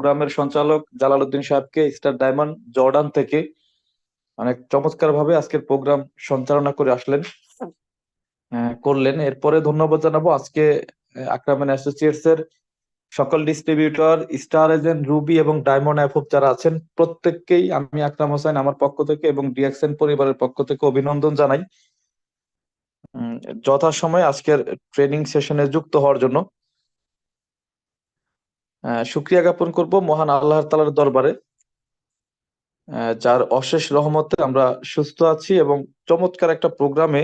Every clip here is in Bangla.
প্রোগ্রামের সঞ্চালক জালালউদ্দিন সাহেবকে স্টার ডায়মন্ড জর্ডান থেকে অনেক চমৎকার ভাবে আজকের প্রোগ্রাম সঞ্চালনা করে আসলেন, করলেন। এরপরে ধন্যবাদ জানাবো আজকে আকরাম অ্যাসোসিয়েটস এর সকল ডিস্ট্রিবিউটর, স্টার এজেন্ট, রুবি এবং ডায়মন্ড অ্যাপোপ যারা আছেন প্রত্যেককেই আমি আকরাম হোসেন আমার পক্ষ থেকে এবং ডিএক্সএন পরিবারের পক্ষ থেকে অভিনন্দন জানাই উম, যথাসময়ে আজকের ট্রেনিং সেশনে যুক্ত হওয়ার জন্য। শুক্রিয়া জ্ঞাপন করব মহান আল্লাহ তাআলার দরবারে, যার অশেষ রহমতে আমরা সুস্থ আছি এবং চমৎকার একটা প্রোগ্রামে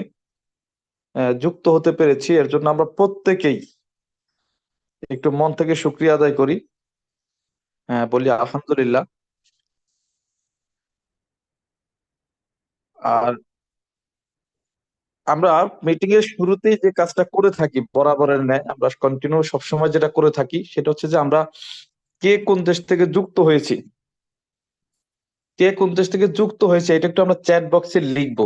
যুক্ত হতে পেরেছি। এর জন্য আমরা প্রত্যেকেই একটু মন থেকে শুক্রিয়া আদায় করি, বলি আলহামদুলিল্লাহ। আর আমরা মিটিং এর শুরুতেই যে কাজটা করে থাকি বরাবরের ন্যায়, আমরা কন্টিনিউ সবসময় যেটা করে থাকি সেটা হচ্ছে যে আমরা কে কোন দেশ থেকে যুক্ত হয়েছি, কে কোন দেশ থেকে যুক্ত হয়েছে এটা একটু আমরা চ্যাট বক্সে লিখবো।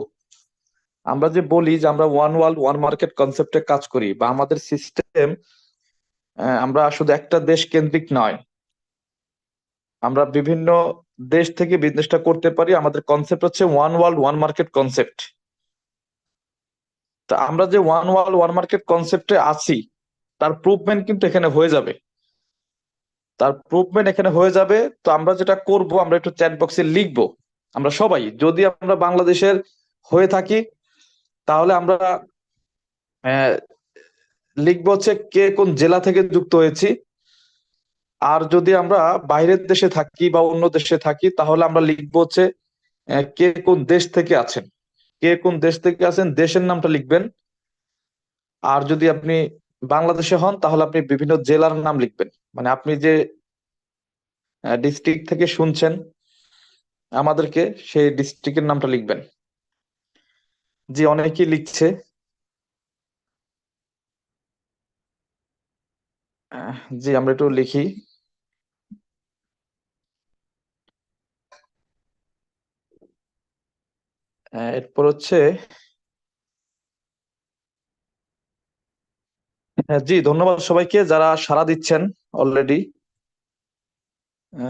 আমরা যে বলি যে আমরা ওয়ান ওয়ার্ল্ড ওয়ান মার্কেট কনসেপ্টে কাজ করি বা আমাদের সিস্টেম, আমরা শুধু একটা দেশ কেন্দ্রিক নয়, আমরা বিভিন্ন দেশ থেকে বিজনেসটা করতে পারি। আমাদের কনসেপ্ট হচ্ছে one world one market concept. তা আমরা যে ওয়ান ওয়ার্ল্ড ওয়ান মার্কেট কনসেপ্টে আছি তার প্রুভমেন্ট কিন্তু এখানে হয়ে যাবে, তার প্রুভমেন্ট এখানে হয়ে যাবে। তো আমরা যেটা করব, আমরা একটু চ্যাট বক্সে লিখবো। আমরা সবাই যদি আমরা বাংলাদেশের হয়ে থাকি তাহলে আমরা আহ, লিখবো হচ্ছে কে কোন জেলা থেকে যুক্ত হয়েছি। আর যদি আমরা বাইরের দেশে থাকি বা অন্য দেশে থাকি তাহলে আমরা লিখবো হচ্ছে কে কোন দেশ থেকে আছেন, কে কোন দেশ থেকে আছেন দেশের নামটা লিখবেন। আর যদি আপনি বাংলাদেশে হন তাহলে আপনি বিভিন্ন জেলার নাম লিখবেন, মানে আপনি যে ডিস্ট্রিক্ট থেকে শুনছেন আমাদেরকে সেই ডিস্ট্রিক্টের নামটা লিখবেন। জি, অনেকেই লিখছে। আহ, জি, আমরা একটু লিখি। এরপর হচ্ছে জি, ধন্যবাদ সবাইকে যারা সাড়া দিচ্ছেন অলরেডি,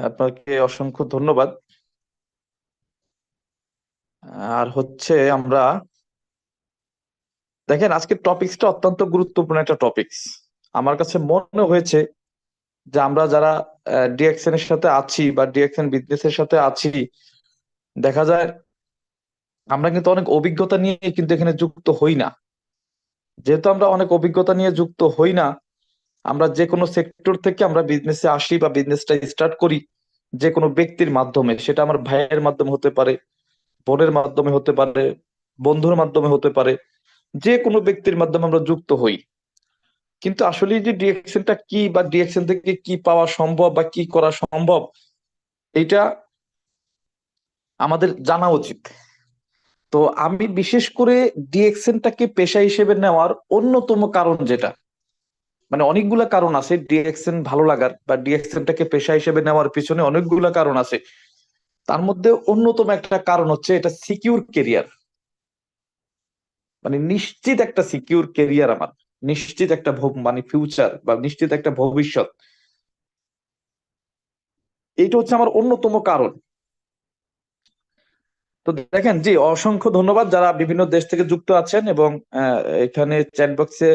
আপনাকে অসংখ্য ধন্যবাদ। আর হচ্ছে আমরা দেখেন আজকের টপিকসটা অত্যন্ত গুরুত্বপূর্ণ একটা টপিকস। আমার কাছে মনে হয়েছে যে আমরা যারা ডিএক্সএন এর সাথে আছি বা ডিএক্সএন বিজনেস এর সাথে আছি, দেখা যায় আমরা কিন্তু অনেক অভিজ্ঞতা নিয়ে কিন্তু এখানে যুক্ত হই না। যেহেতু আমরা অনেক অভিজ্ঞতা নিয়ে যুক্ত হই না, আমরা যে কোনো সেক্টর থেকে আমরা বিজনেসে আসি বা বিজনেসটা স্টার্ট করি যে কোনো ব্যক্তির মাধ্যমে, সেটা আমার ভাইয়ের মাধ্যমে হতে পারে, বোনের মাধ্যমে হতে পারে, বন্ধুর মাধ্যমে হতে পারে, যে কোনো ব্যক্তির মাধ্যমে আমরা যুক্ত হই। কিন্তু আসলে যে ডিএক্সএনটা কি বা ডিএক্সএন থেকে কি পাওয়া সম্ভব বা কি করা সম্ভব, এটা আমাদের জানা উচিত। তো আমি বিশেষ করে ডিএক্সএনটাকে পেশা হিসেবে নেওয়ার অন্যতম কারণ যেটা, মানে অনেকগুলা কারণ আছে ডিএক্সএন ভালো লাগার বা ডিএক্সএনটাকে পেশা হিসেবে নেওয়ার পিছনে অনেকগুলা কারণ আছে। তার মধ্যে অন্যতম একটা কারণ হচ্ছে এটা সিকিউর কেরিয়ার, মানে নিশ্চিত একটা সিকিউর কেরিয়ার আমার, নিশ্চিত একটা মানে ফিউচার বা নিশ্চিত একটা ভবিষ্যৎ। এইটা হচ্ছে আমার অন্যতম কারণ। তো দেখেন জি, অসংখ্য ধন্যবাদ যারা বিভিন্ন দেশ থেকে যুক্ত আছেন এবং এখানে চ্যাট বক্সে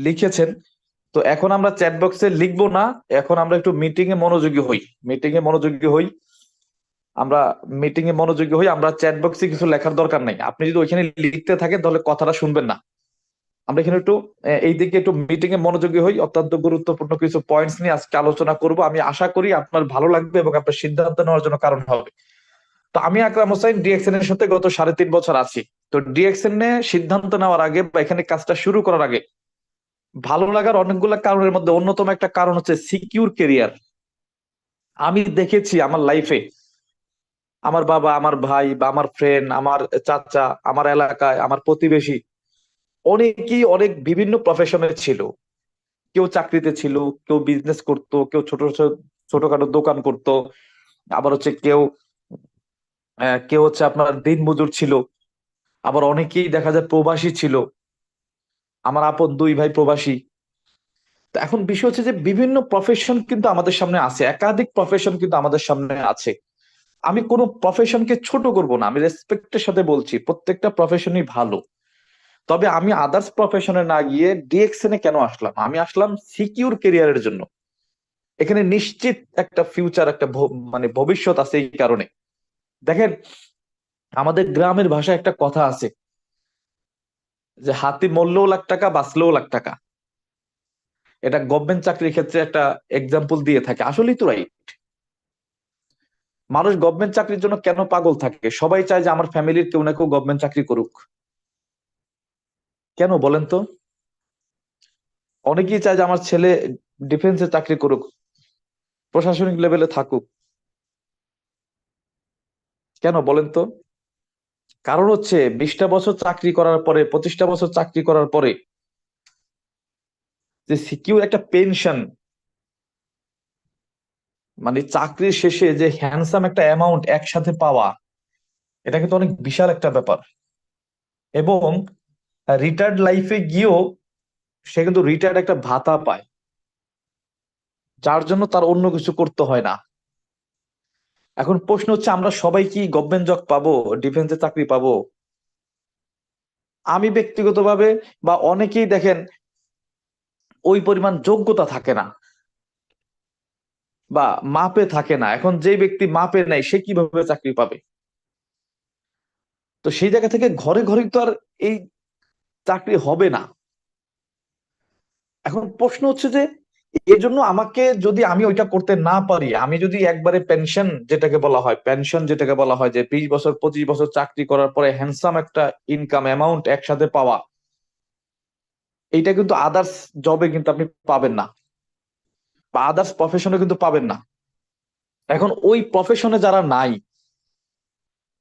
লিখেছেন। তো এখন আমরা চ্যাট বক্সে লিখবো না, এখন আমরা একটু মিটিং এ মনোযোগী হই, মিটিং এ মনোযোগী হই। আমরা মিটিং এ মনোযোগী হই, আমরা চ্যাট বক্সে কিছু লেখার দরকার নেই। আপনি যদি ওইখানে লিখতে থাকেন তাহলে কথাটা শুনবেন না। আমরা এখানে একটু এই দিকে একটু মিটিং এ মনোযোগী হই। অত্যন্ত গুরুত্বপূর্ণ কিছু পয়েন্টস নিয়ে আজকে আলোচনা করব। আমি আশা করি আপনার ভালো লাগবে এবং আপনার সিদ্ধান্ত নেওয়ার জন্য কারণ হবে। তো আমি আকরাম হোসেন ডিএক্সএন এর সাথে গত 3.5 বছর আছি। তো ডিএক্সএন এ সিদ্ধান্ত নেওয়ার আগে বা এখানে কাজটা শুরু করার আগে ভালো লাগার অনেকগুলো কারণের মধ্যে অন্যতম একটা কারণ হচ্ছে সিকিউর কেরিয়ার। আমি দেখেছি আমার লাইফে আমার বাবা, আমার ভাই বা আমার ফ্রেন্ড, আমার চাচা, আমার এলাকায় আমার প্রতিবেশী অনেকেই অনেক বিভিন্ন প্রফেশনে ছিল। কেউ চাকরিতে ছিল, কেউ বিজনেস করতো, কেউ ছোট ছোট ছোটখাটো দোকান করতো, আবার হচ্ছে কেউ কেউ হচ্ছে আপনার দিনমজুর ছিল, আবার অনেকেই দেখা যায় প্রবাসী ছিল। আমার আপন 2 ভাই প্রবাসী। তো এখন বিষয় হচ্ছে যে বিভিন্ন প্রফেশন কিন্তু আমাদের সামনে আছে, একাধিক প্রফেশন কিন্তু আমাদের সামনে আছে। আমি কোনো প্রফেশনকে ছোট করব না, আমি রেসপেক্টের সাথে বলছি প্রত্যেকটা প্রফেশনই ভালো। তবে আমি আদার্স প্রফেশনে না গিয়ে ডিএক্সএন এ কেন আসলাম? আমি আসলাম সিকিউর ক্যারিয়ারের জন্য। এখানে নিশ্চিত একটা ফিউচার, একটা মানে ভবিষ্যৎ আছে। এই কারণে দেখেন, আমাদের গ্রামের ভাষায় একটা কথা আছে যে হাতি মরলেও লাখ টাকা, বাঁচলেও লাখ টাকা। এটা গভর্নমেন্ট চাকরির ক্ষেত্রে একটা এক্সাম্পল দিয়ে থাকে, আসলেই তো রাইট। মানুষ গভর্নমেন্ট চাকরির জন্য কেন পাগল থাকে? সবাই চায় যে আমার ফ্যামিলির কেউ না কেউ গভর্নমেন্ট চাকরি করুক। কেন বলেন তো? অনেকেই চায় যে আমার ছেলে ডিফেন্সে চাকরি করুক, প্রশাসনিক লেভেলে থাকুক। কেন বলেন তো? কারণ হচ্ছে 20টা বছর চাকরি করার পরে, 25টা বছর চাকরি করার পরে যে সিকিউর একটা পেনশন, মানে চাকরির শেষে যে হ্যান্ডসাম একটা অ্যামাউন্ট একসাথে পাওয়া, এটা কিন্তু অনেক বিশাল একটা ব্যাপার। এবং রিটায়ার্ড লাইফে গিয়েও সে কিন্তু রিটায়ার্ড একটা ভাতা পায়, যার জন্য তার অন্য কিছু করতে হয় না। এখন প্রশ্ন হচ্ছে, আমরা সবাই কি গভর্নমেন্ট জব পাবো, ডিফেন্সে চাকরি পাবো? আমি ব্যক্তিগতভাবে বা অনেকেই দেখেন ওই পরিমাণ যোগ্যতা থাকে না বা মাপে থাকে না। এখন যে ব্যক্তি মাপে নাই সে কিভাবে চাকরি পাবে? তো সেই জায়গা থেকে ঘরে ঘরে তো আর এই চাকরি হবে না। এখন প্রশ্ন হচ্ছে যে এই জন্য আমাকে, যদি আমি ওইটা করতে না পারি, আমি যদি একবারে পেনশন যেটাকে বলা হয়, পেনশন যেটাকে বলা হয় যে 20 বছর 25 বছর চাকরি করার পরে হ্যান্ডসাম একটা ইনকাম অ্যামাউন্ট একসাথে পাওয়া, এইটা কিন্তু আদার্স জবে কিন্তু আপনি পাবেন না, বা আদার্স প্রফেশনে কিন্তু পাবেন না। এখন ওই প্রফেশনে যারা নাই,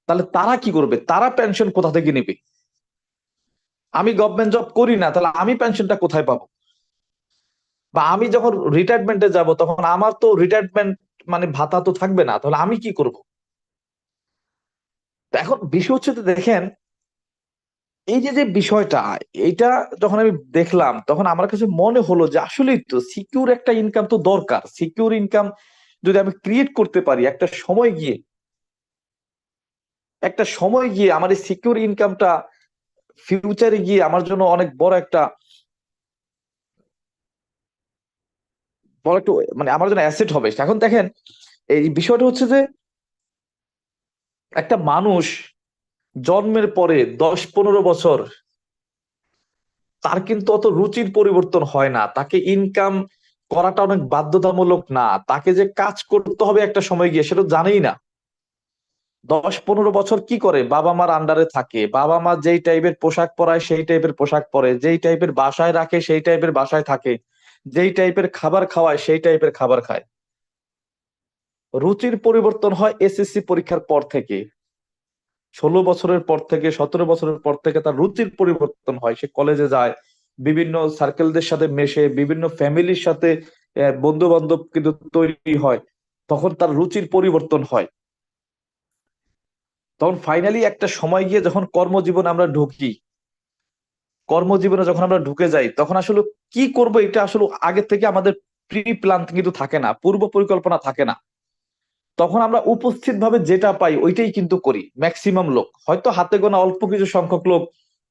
তাহলে তারা কি করবে? তারা পেনশন কোথা থেকে নেবে? আমি গভর্নমেন্ট জব করি না, তাহলে আমি পেনশনটা কোথায় পাবো? বা আমি যখন রিটায়ারমেন্টে যাব তখন আমার তো রিটায়ারমেন্ট মানে ভাতা তো থাকবে না, তাহলে আমি কি করব? তো এখন বিষয় হচ্ছে যে দেখেন, এই যে যে বিষয়টা, এইটা যখন আমি দেখলাম তখন আমার কাছে মনে হলো যে আসলেই তো সিকিউর একটা ইনকাম তো দরকার। সিকিউর ইনকাম যদি আমি ক্রিয়েট করতে পারি একটা সময় গিয়ে, আমার এই সিকিউর ইনকামটা ফিউচারে গিয়ে আমার জন্য অনেক বড় একটা, বড় একটু মানে আমার জন্য অ্যাসেট হবে। এখন দেখেন, এই বিষয়টা হচ্ছে যে একটা মানুষ জন্মের পরে 10-15 বছর তার কিন্তু অত রুচির পরিবর্তন হয় না, তাকে ইনকাম করাটা অনেক বাধ্যতামূলক না, তাকে যে কাজ করতে হবে একটা সময় গিয়ে সেটা জানেই না। 10-15 বছর কি করে? বাবা মার আন্ডারে থাকে, বাবা মা যেই টাইপের পোশাক পরায় সেই টাইপের পোশাক পরে, যেই টাইপের বাসায় রাখে সেই টাইপের বাসায় থাকে, যেই টাইপের খাবার খাওয়ায় সেই টাইপের খাবার খায়। রুচির পরিবর্তন হয় এসএসসি পরীক্ষার পর থেকে, 16 বছরের পর থেকে, 17 বছরের পর থেকে তার রুচির পরিবর্তন হয়। সে কলেজে যায়, বিভিন্ন সার্কেলদের সাথে মেশে, বিভিন্ন ফ্যামিলির সাথে বন্ধু বান্ধব কিন্তু তৈরি হয়, তখন তার রুচির পরিবর্তন হয়। তখন ফাইনালি একটা সময় গিয়ে যখন কর্মজীবনে আমরা ঢুকি, কর্মজীবনে যখন আমরা ঢুকে যাই, তখন আসলে কি করব এটা আসলে আগে থেকে আমাদের প্রি প্ল্যান কিন্তু থাকে না, পূর্ব পরিকল্পনা থাকে না। তখন আমরা উপস্থিত ভাবে যেটা পাই ওইটাই কিন্তু করি। ম্যাক্সিমাম লোক, হয়তো হাতে গোনা অল্প কিছু সংখ্যক লোক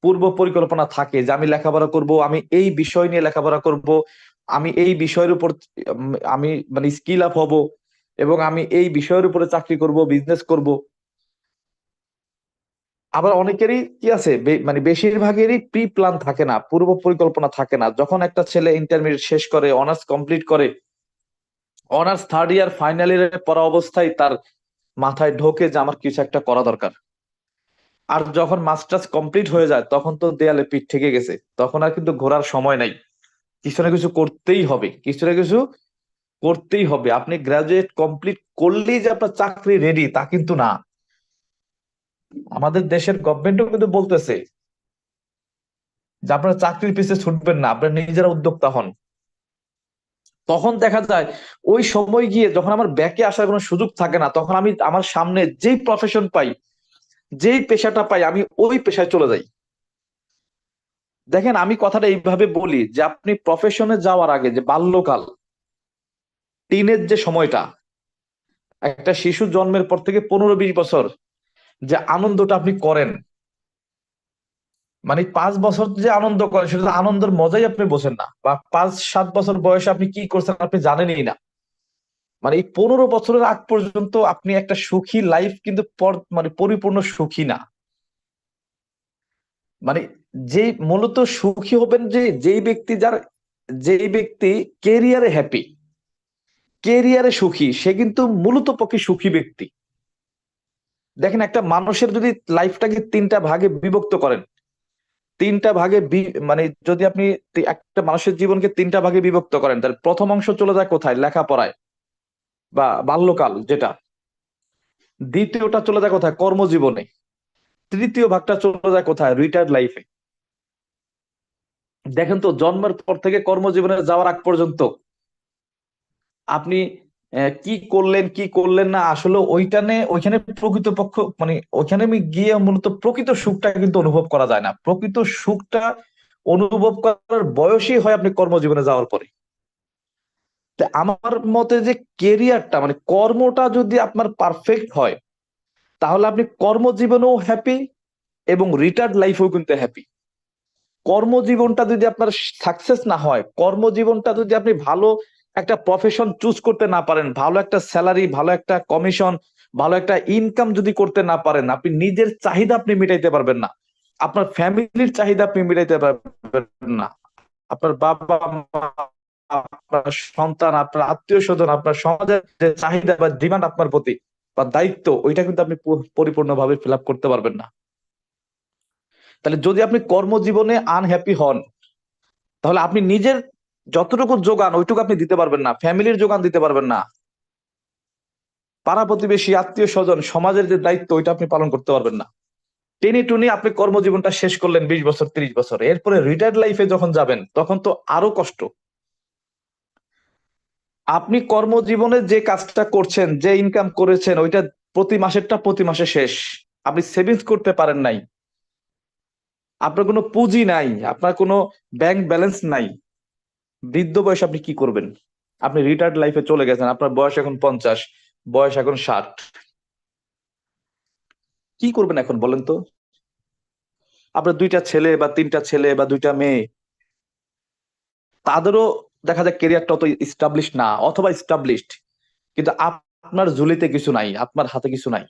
পূর্ব পরিকল্পনা থাকে যে আমি লেখাপড়া করব, আমি এই বিষয় নিয়ে লেখাপড়া করব, আমি এই বিষয়ের উপর আমি মানে স্কিল আপ হব, এবং আমি এই বিষয়ের উপরে চাকরি করব, বিজনেস করব। আবার অনেকেরই কি আছে, মানে বেশিরভাগেরই প্রি প্ল্যান থাকে না, পূর্ব পরিকল্পনা থাকে না। যখন একটা ছেলে ইন্টারমিডিয়েট শেষ করে, অনার্স কমপ্লিট করে, অনার্স থার্ড ইয়ার ফাইনাল ইয়ারে পড়া অবস্থায় তার মাথায় ঢোকে যে আমার কিছু একটা করা দরকার। আর যখন মাস্টার্স কমপ্লিট হয়ে যায় তখন তো দেয়ালে পিঠ থেকে গেছে, তখন আর কিন্তু ঘোরার সময় নাই। কিছু না কিছু করতেই হবে, কিছু না কিছু করতেই হবে। আপনি গ্রাজুয়েট কমপ্লিট করলেই যে আপনার চাকরি রেডি তা কিন্তু না। আমাদের দেশের গভর্নমেন্টও কিন্তু বলতেছে যে আপনারা চাকরির পিছে ছুটবেন না, আপনারা নিজেরা উদ্যোক্তা হন। তখন দেখা যায় ওই সময় গিয়ে যখন আমার ব্যাকে আসার কোনো সুযোগ থাকে না, তখন আমি আমার সামনে যেই প্রফেশন পাই, যেই পেশাটা পাই, আমি ওই পেশায় চলে যাই। দেখেন আমি কথাটা এইভাবে বলি যে আপনি প্রফেশনে যাওয়ার আগে যে বাল্যকাল, টিনের যে সময়টা, একটা শিশু জন্মের পর থেকে 15-20 বছর যে আনন্দটা আপনি করেন, মানে 5 বছর যে আনন্দ করেন সেটা তো আনন্দের মজাই আপনি বোঝেন না, বা 5-7 বছর বয়সে আপনি কি করছেন আপনি জানেনই না। মানে এই 15 বছরের আগ পর্যন্ত আপনি একটা সুখী লাইফ কিন্তু মানে পরিপূর্ণ সুখী না। মানে যে মূলত সুখী হবেন যেই ব্যক্তি কেরিয়ারে হ্যাপি, কেরিয়ারে সুখী, সে কিন্তু মূলত পক্ষে সুখী ব্যক্তি। দেখেন একটা মানুষের যদি লাইফটাকে 3টা ভাগে বিভক্ত করেন, 3টা ভাগে মানে যদি আপনি একটা মানুষের জীবনকে 3টা ভাগে বিভক্ত করেন, তাহলে প্রথম অংশ চলে যায় কোথায়? লেখাপড়ায় বা বাল্যকাল যেটা। দ্বিতীয়টা চলে যায় কোথায়? কর্মজীবনে। তৃতীয় ভাগটা চলে যায় কোথায়? রিটায়ার্ড লাইফে। দেখেন তো জন্মের পর থেকে কর্মজীবনে যাওয়ার আগ পর্যন্ত আপনি কি করলেন কি করলেন না, আসলে ওইখানে প্রকৃতপক্ষ মানে ওইখানে আমি গিয়ে মূলত প্রকৃত সুখটা কিন্তু অনুভব করা যায় না। প্রকৃত সুখটা অনুভব করার বয়সই হয় আপনি কর্মজীবনে যাওয়ার পরে। তা আমার মতে যে কেরিয়ারটা মানে কর্মটা যদি আপনার পারফেক্ট হয়, তাহলে আপনি কর্মজীবনেও হ্যাপি এবং রিটায়ার্ড লাইফেও কিন্তু হ্যাপি। কর্মজীবনটা যদি আপনার সাকসেস না হয়, কর্মজীবনটা যদি আপনি ভালো একটা প্রফেশন চুজ করতে না পারেন, ভালো একটা স্যালারি, ভালো একটা কমিশন, ভালো একটা ইনকাম যদি করতে না পারেন, আপনি নিজের চাহিদা আপনি মিটাইতে পারবেন না, আপনার ফ্যামিলির চাহিদা আপনি মিটাইতে পারবেন না, আপনার বাবা মা, আপনার সন্তান, আপনার আত্মীয় স্বজন, আপনার সমাজের যে চাহিদা বা ডিমান্ড আপনার প্রতি বা দায়িত্ব, ওইটা কিন্তু আপনি পরিপূর্ণভাবে ফিল আপ করতে পারবেন না। তাহলে যদি আপনি কর্মজীবনে আনহ্যাপি হন, তাহলে আপনি নিজের যতটুকু যোগান ওইটুকু আপনি দিতে পারবেন না, ফ্যামিলির যোগান দিতে পারবেন না, পাড়া প্রতিবেশী, আত্মীয় স্বজন, সমাজের যে দায়িত্ব ওইটা আপনি পালন করতে পারবেন না। টেনে টুনি আপনি কর্মজীবনটা শেষ করলেন 20 বছর 30 বছর, এরপরে রিটায়ার্ড লাইফে যখন যাবেন তখন তো আরো কষ্ট। আপনি কর্মজীবনে যে কাজটা করছেন, যে ইনকাম করেছেন, ওইটা প্রতি মাসেরটা প্রতি মাসে শেষ। আপনি সেভিংস করতে পারেন নাই, আপনার কোনো পুঁজি নাই, আপনার কোনো ব্যাংক ব্যালেন্স নাই। বৃদ্ধ বয়সে আপনি কি করবেন? আপনি রিটায়ার্ড লাইফে চলে গেছেন, আপনার বয়স এখন 50, বয়স এখন 60, কি করবেন এখন বলেন তো? আপনার 2টা ছেলে বা 3টা ছেলে বা 2টা মেয়ে, তাদেরও দেখা যায় কেরিয়ারটা অত ইস্টাবলিশ না, অথবা ইস্টাবলিশড, কিন্তু আপনার ঝুলিতে কিছু নাই, আপনার হাতে কিছু নাই।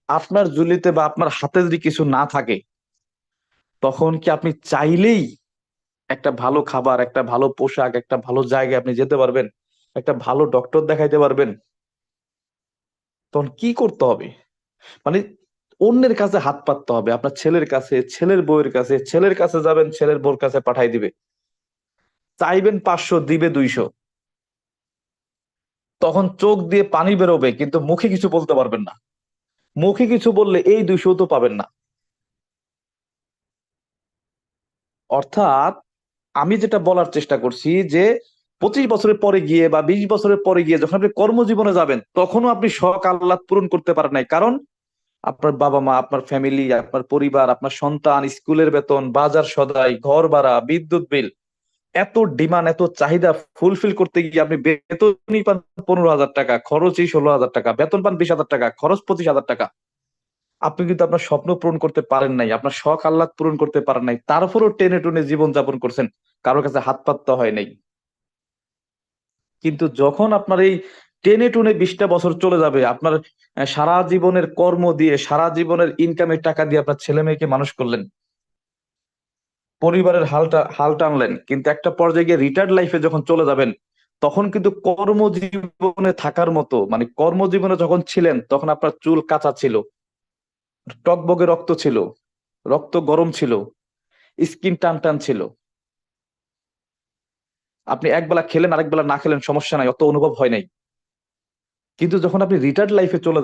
আপনার ঝুলিতে বা আপনার হাতে যদি কিছু না থাকে, তখন কি আপনি চাইলেই একটা ভালো খাবার, একটা ভালো পোশাক, একটা ভালো জায়গায় আপনি যেতে পারবেন? একটা ভালো ডক্টর দেখাইতে পারবেন? তখন কি করতে হবে? মানে অন্যের কাছে হাত পাততে হবে, আপনার ছেলের কাছে, ছেলের বউয়ের কাছে, ছেলের কাছে যাবেন, ছেলের বউর কাছে পাঠাই দিবে, চাইবেন 500 দিবে 200। তখন চোখ দিয়ে পানি বেরোবে কিন্তু মুখে কিছু বলতে পারবেন না। মুখে কিছু বললে এই 200 তো পাবেন না। অর্থাৎ আমি যেটা বলার চেষ্টা করছি যে 25 বছরের পরে গিয়ে বা 20 বছরের পরে গিয়ে যখন আপনি কর্মজীবনে যাবেন, তখনও আপনি শখ আহ্লাদ পূরণ করতে পারেন নাই। কারণ আপনার বাবা মা, আপনার ফ্যামিলি, আপনার পরিবার, আপনার সন্তান, স্কুলের বেতন, বাজার সদাই, ঘর ভাড়া, বিদ্যুৎ বিল, এত ডিমান্ড, এত চাহিদা ফুলফিল করতে গিয়ে আপনি বেতনই পান 15,000 টাকা, খরচই 16,000 টাকা, বেতন পান 20,000 টাকা, খরচ 25,000 টাকা। আপনি কিন্তু আপনার স্বপ্ন পূরণ করতে পারেন নাই, আপনার শখ আহ্লাদ পূরণ করতে পারেন নাই, তারপরও টেনে টুনে জীবন যাপন করছেন, কারোর কাছে হাত পাততে হয় নাই। কিন্তু যখন আপনার এই টেনে টুনে 20টা বছর চলে যাবে, আপনার সারা জীবনের কর্ম দিয়ে, সারা জীবনের ইনকামের টাকা দিয়ে আপনার ছেলে মেয়েকে মানুষ করলেন, পরিবারের হাল টানলেন, কিন্তু একটা পর্যায়ে গিয়ে রিটায়ার্ড লাইফে যখন চলে যাবেন, তখন কিন্তু কর্মজীবনে থাকার মতো, মানে কর্মজীবনে যখন ছিলেন তখন আপনার চুল কাঁচা ছিল, টকবগে রক্ত ছিল, রক্ত গরম ছিল, স্কিন টান টান ছিল, আপনি একবেলা খেলেন আরেক বেলা না খেলেন সমস্যা নাই, অত অনুভব হয় নাই। কিন্তু যখন আপনি রিটায়ার্ড লাইফে চলে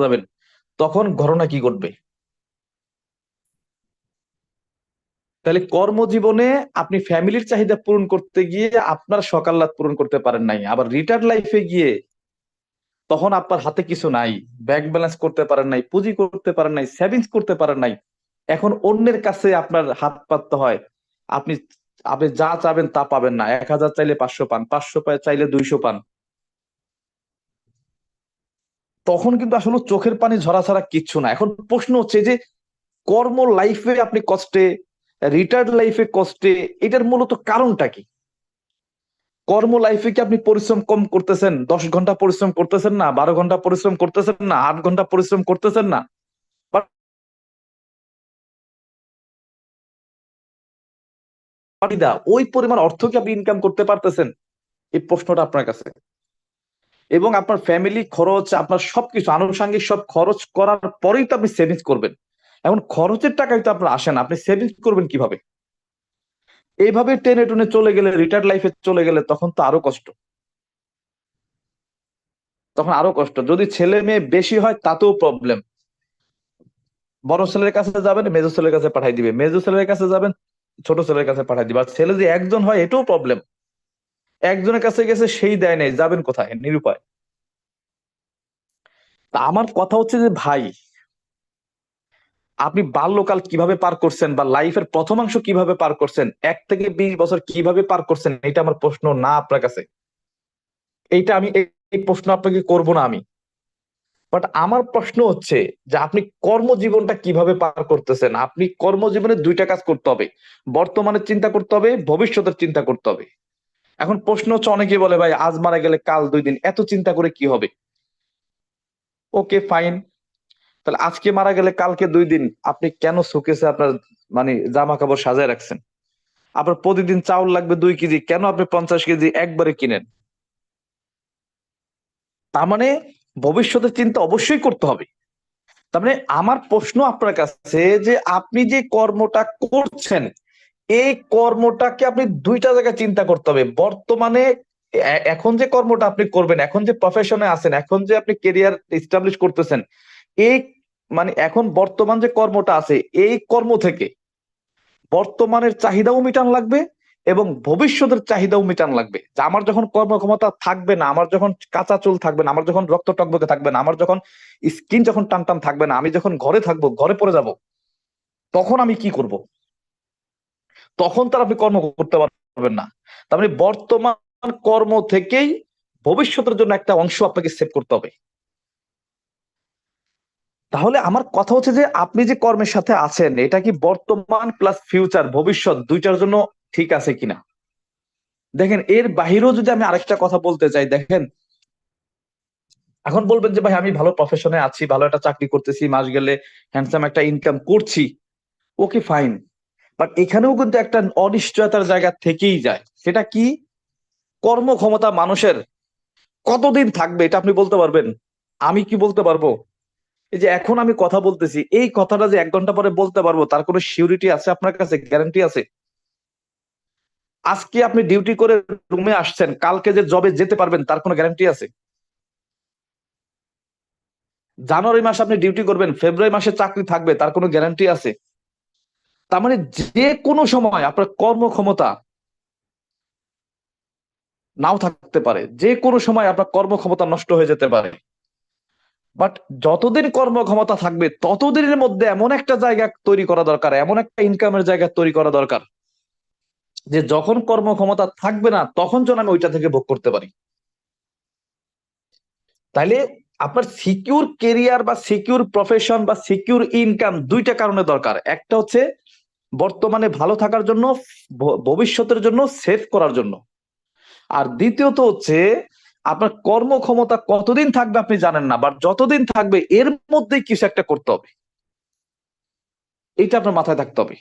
যাবেন, তখন ঘটনা কি ঘটবে? তাহলে কর্মজীবনে আপনি ফ্যামিলির চাহিদা পূরণ করতে গিয়ে আপনার সকাল্লাদ পূরণ করতে পারেন নাই, আবার রিটায়ার্ড লাইফে গিয়ে তখন আপনার হাতে কিছু নাই, ব্যাংক ব্যালেন্স করতে পারেন নাই, পুঁজি করতে পারেন নাই, সেভিংস করতে পারেন নাই। এখন অন্যের কাছে আপনার হাত পাততে হয়। আপনি আপনি যা চাবেন তা পাবেন না। 1,000 চাইলে 500 পান, 500 চাইলে 200 পান। তখন কিন্তু আসলে চোখের পানি ঝরা ছাড়া কিচ্ছু না। এখন প্রশ্ন হচ্ছে যে কর্ম লাইফে আপনি কষ্টে, রিটায়ার্ড লাইফে কষ্টে, এটার মূলত কারণটা কি? কর্ম লাইফে কি আপনি পরিশ্রম কম করতেছেন? 10 ঘন্টা পরিশ্রম করতেছেন না? 12 ঘন্টা পরিশ্রম করতেছেন না? 8 ঘন্টা পরিশ্রম করতেছেন না? ওই পরিমাণ অর্থ কি আপনি ইনকাম করতে পারতেছেন? এই প্রশ্নটা আপনার কাছে। এবং আপনার ফ্যামিলি খরচ, আপনার সবকিছু আনুষঙ্গিক সব খরচ করার পরেই তো আপনি সেভিংস করবেন। এখন খরচের টাকাই তো আপনার আসে না, আপনি সেভিংস করবেন কিভাবে? এইভাবে টেনে টুনে চলে গেলে, রিটায়ার্ড লাইফে চলে গেলে তখন তো আরো কষ্ট। তখন আরো কষ্ট। যদি ছেলে মেয়ে বেশি হয় তাতেও প্রবলেম। বড় ছেলের কাছে যাবেন, মেজো ছেলের কাছে পাঠাই দিবে, মেজো ছেলের কাছে যাবেন, ছোট ছেলের কাছে পাঠাই দিবে। আর ছেলে যদি একজন হয় এটাও প্রবলেম। একজনের কাছে গেছে সেই দেয় নাই, যাবেন কোথায়? নিরুপায়। তা আমার কথা হচ্ছে যে ভাই, আপনি বাল্যকাল কিভাবে পার করছেন বা লাইফের প্রথমাংশ কিভাবে পার করছেন, 1 থেকে 20 বছর কিভাবে পার করছেন, এটা আমার প্রশ্ন না আপনার কাছে। এইটা আমি এই প্রশ্ন আপনাকে করব না আমি। বাট আমার প্রশ্ন হচ্ছে যে আপনি কর্মজীবনটা কিভাবে পার করতেছেন? আপনি কর্মজীবনে দুইটা কাজ করতে হবে। বর্তমানের চিন্তা করতে হবে, ভবিষ্যতের চিন্তা করতে হবে। এখন প্রশ্ন হচ্ছে, অনেকে বলে ভাই আজ মারা গেলে কাল 2 দিন, এত চিন্তা করে কি হবে? Okay fine. তাহলে আজকে মারা গেলে কালকে 2 দিন আপনি কেন শোকেসে আপনার মানে জামা কাপড় সাজায় রাখছেন? আপনার প্রতিদিন চাউল লাগবে 2 কেজি, কেন আপনি 50 কেজি একবারে কিনেন? তার মানে ভবিষ্যতের চিন্তা অবশ্যই করতে হবে। তার মানে আমার প্রশ্ন আপনার কাছে যে আপনি যে কর্মটা করছেন, এই কর্মটাকে আপনি দুইটা জায়গায় চিন্তা করতে হবে। বর্তমানে এখন যে কর্মটা আপনি করবেন, এখন যে প্রফেশনে আছেন, এখন যে আপনি কেরিয়ার এস্টাবলিশ করতেছেন, এই মানে এখন বর্তমান যে কর্মটা আছে, এই কর্ম থেকে বর্তমানের চাহিদাও মিটান লাগবে এবং ভবিষ্যতের চাহিদাও মিটান লাগবে। যে আমার যখন কর্মক্ষমতা থাকবে না, আমার যখন কাঁচা চুল থাকবে না, আমার যখন রক্ত টকবকে থাকবে না, আমার যখন স্কিন যখন টান টান থাকবে না, আমি যখন ঘরে থাকবো, ঘরে পড়ে যাব, তখন আমি কি করব? তখন তার আপনি কর্ম করতে পারবেন না। তার মানে বর্তমান কর্ম থেকেই ভবিষ্যতের জন্য একটা অংশ আপনাকে সেভ করতে হবে। তাহলে আমার কথা হচ্ছে যে আপনি যে কর্মের সাথে আছেন, এটা কি বর্তমান প্লাস ফিউচার, ভবিষ্যৎ দুইটার জন্য ঠিক আছে কিনা? দেখেন, এর বাহিরেও যদি আমি আরেকটা কথা বলতে চাই, দেখেন, এখন বলবেন যে ভাই আমি ভালো প্রফেশনে আছি, ভালো একটা চাকরি করতেছি, মাস গেলে হ্যান্ডসাম একটা ইনকাম করছি, ওকে ফাইন। বাট এখানেও কিন্তু একটা অনিশ্চয়তার জায়গা থেকেই যায়। সেটা কি? কর্মক্ষমতা মানুষের কতদিন থাকবে এটা আপনি বলতে পারবেন? আমি কি বলতে পারবো? এই যে এখন আমি কথা বলতেছি, এই কথাটা যে 1 ঘন্টা পরে বলতে পারবো তার কোনো সিউরিটি আছে আপনার কাছে? গ্যারান্টি আছে? আজকে আপনি ডিউটি করে রুমে আসছেন, কালকে যে জবে যেতে পারবেন তার কোনো গ্যারান্টি আছে? জানুয়ারি মাসে আপনি ডিউটি করবেন, ফেব্রুয়ারি মাসে চাকরি থাকবে তার কোনো গ্যারান্টি আছে? তার মানে যে কোনো সময় আপনার কর্মক্ষমতা নাও থাকতে পারে, যে কোনো সময় আপনার কর্মক্ষমতা নষ্ট হয়ে যেতে পারে। বাট যতদিন কর্মক্ষমতা থাকবে ততদিনের মধ্যে এমন একটা জায়গা তৈরি করা দরকার, এমন একটা ইনকামের জায়গা তৈরি করা দরকার, যে যখন কর্মক্ষমতা থাকবে না তখন যেন আমি ওইটা থেকে ভোগ করতে পারি। তাইলে আপনার সিকিউর কেরিয়ার বা সিকিউর প্রফেশন বা সিকিউর ইনকাম দুইটা কারণে দরকার। একটা হচ্ছে বর্তমানে ভালো থাকার জন্য, ভবিষ্যতের জন্য সেভ করার জন্য। আর দ্বিতীয়ত হচ্ছে আপনার কর্মক্ষমতা কতদিন থাকবে আপনি জানেন না, বাট যতদিন থাকবে এর মধ্যেই কিছু একটা করতে হবে। এটা আপনার মাথায় থাকতে হবে।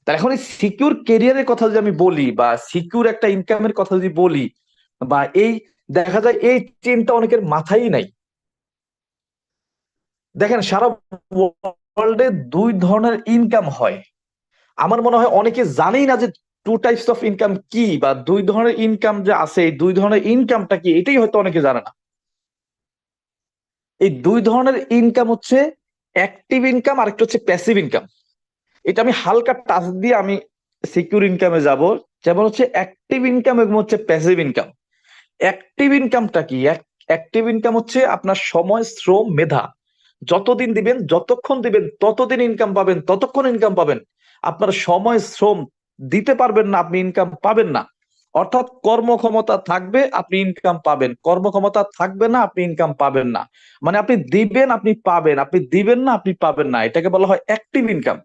তাহলে এখন এই সিকিউর কেরিয়ারের কথা যদি আমি বলি বা সিকিউর একটা ইনকামের কথা যদি বলি, বা এই দেখা যায় এই চিন্তা অনেকের মাথায় নাই। দেখেন, সারা ওয়ার্ল্ডে 2 ধরনের ইনকাম হয়। আমার মনে হয় অনেকে জানেই না যে 2 টাইপস অফ ইনকাম কি, বা 2 ধরনের ইনকাম যে আছে, এই 2 ধরনের ইনকামটা কি এটাই হয়তো অনেকে জানে না। এই 2 ধরনের ইনকাম হচ্ছে অ্যাক্টিভ ইনকাম আর একটা হচ্ছে প্যাসিভ ইনকাম। এটা আমি হালকা টাচ দিয়ে আমি সিকিউর ইনকামে যাব। যেমন হচ্ছে অ্যাক্টিভ ইনকাম এবং হচ্ছে প্যাসিভ ইনকাম। অ্যাক্টিভ ইনকামটা কি? অ্যাক্টিভ ইনকাম হচ্ছে আপনার সময়, শ্রম, মেধা যতদিন দিবেন, যতক্ষণ দিবেন ততদিন ইনকাম পাবেন, ততক্ষণ ইনকাম পাবেন। আপনার সময়, শ্রম দিতে পারবেন না, আপনি ইনকাম পাবেন না। অর্থাৎ কর্মক্ষমতা থাকবে আপনি ইনকাম পাবেন, কর্মক্ষমতা থাকবে না আপনি ইনকাম পাবেন না। মানে আপনি দিবেন আপনি পাবেন, আপনি দিবেন না আপনি পাবেন না, এটাকে বলা হয় অ্যাক্টিভ ইনকাম।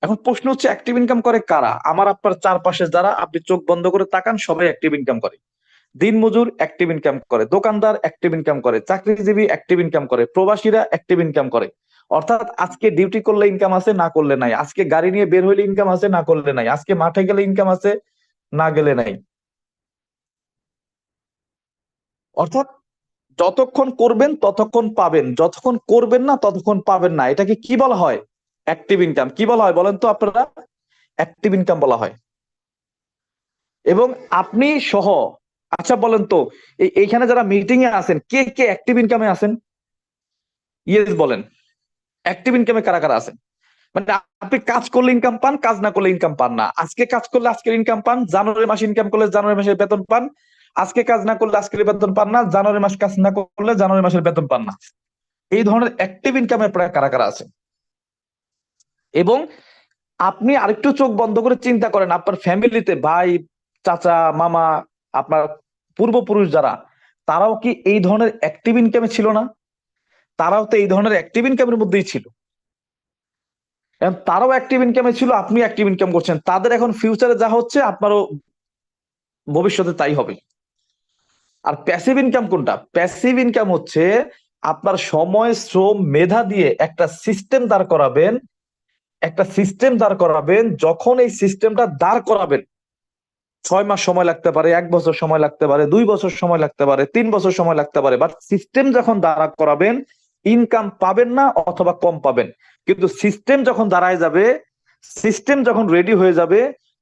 এখন প্রশ্ন হচ্ছে অ্যাক্টিভ ইনকাম করে কারা? আমার আপনার চারপাশে যারা, আপনি চোখ বন্ধ করে তাকান, সবাই অ্যাক্টিভ ইনকাম করে। দিনমজুর অ্যাক্টিভ ইনকাম করে, দোকানদার অ্যাক্টিভ ইনকাম করে, চাকরিজীবী অ্যাক্টিভ ইনকাম করে, প্রবাসীরা অ্যাক্টিভ ইনকাম করে। অর্থাৎ আজকে ডিউটি করলে ইনকাম আছে, না করলে নাই। আজকে গাড়ি নিয়ে বের হইলে ইনকাম আছে, না করলে নাই। আজকে মাঠে গেলে ইনকাম আছে, না গেলে নাই। অর্থাৎ যতক্ষণ করবেন ততক্ষণ পাবেন, যতক্ষণ করবেন না ততক্ষণ পাবেন না। এটাকে কি বলা হয়? Active income. কি বলা হয় বলেন তো আপনারা? অ্যাক্টিভ ইনকাম বলা হয়। এবং আপনি সহ, আচ্ছা বলেন তো, এইখানে যারা মিটিং এ আছেন, কে কে অ্যাক্টিভ ইনকামে আছেন? ইয়েস বলেন। অ্যাক্টিভ ইনকামে কারা কারা আছেন? মানে আপনি কাজ করলে ইনকাম পান, কাজ না করলে ইনকাম পান না। আজকে কাজ করলে আজকের ইনকাম পান, জানুয়ারি মাসে ইনকাম করলে জানুয়ারি মাসের বেতন পান। আজকে কাজ না করলে আজকের বেতন পান না, জানুয়ারি মাস কাজ না করলে জানুয়ারি মাসের বেতন পান না। এই ধরনের অ্যাক্টিভ ইনকামের প্রায় কারা কারা আছে? এবং আপনি আরেকটু চোখ বন্ধ করে চিন্তা করেন, আপনার ফ্যামিলিতে ভাই, চাচা, মামা, আপনার পূর্বপুরুষ যারা, তারাও কি এই ধরনের অ্যাক্টিভ ইনকামে ছিল না? তারাও তো এই ধরনের অ্যাক্টিভ ইনকামের মধ্যেই ছিল। এখন তারাও অ্যাক্টিভ ইনকামে ছিল, আপনি অ্যাক্টিভ ইনকাম করছেন, তাদের এখন ফিউচারে যা হচ্ছে আপনারও ভবিষ্যতে তাই হবে। আর প্যাসিভ ইনকাম কোনটা? প্যাসিভ ইনকাম হচ্ছে আপনার সময়, শ্রম, মেধা দিয়ে একটা সিস্টেম দাঁড় করাবেন, একটা সিস্টেম দাঁড় করাবেন। যখন এই সিস্টেমটা দাঁড় করাবেন, 6 মাস সময় লাগতে পারে, 1 বছর সময় লাগতে পারে, 2 বছর সময় লাগতে পারে, 3 বছর সময় লাগতে পারে, বাট সিস্টেম যখন দাঁড়া করাবেন, ইনকাম পাবেন না অথবা কম পাবেন। কিন্তু সিস্টেম যখন দাঁড়ায় যাবে, সিস্টেম যখন রেডি হয়ে যাবে,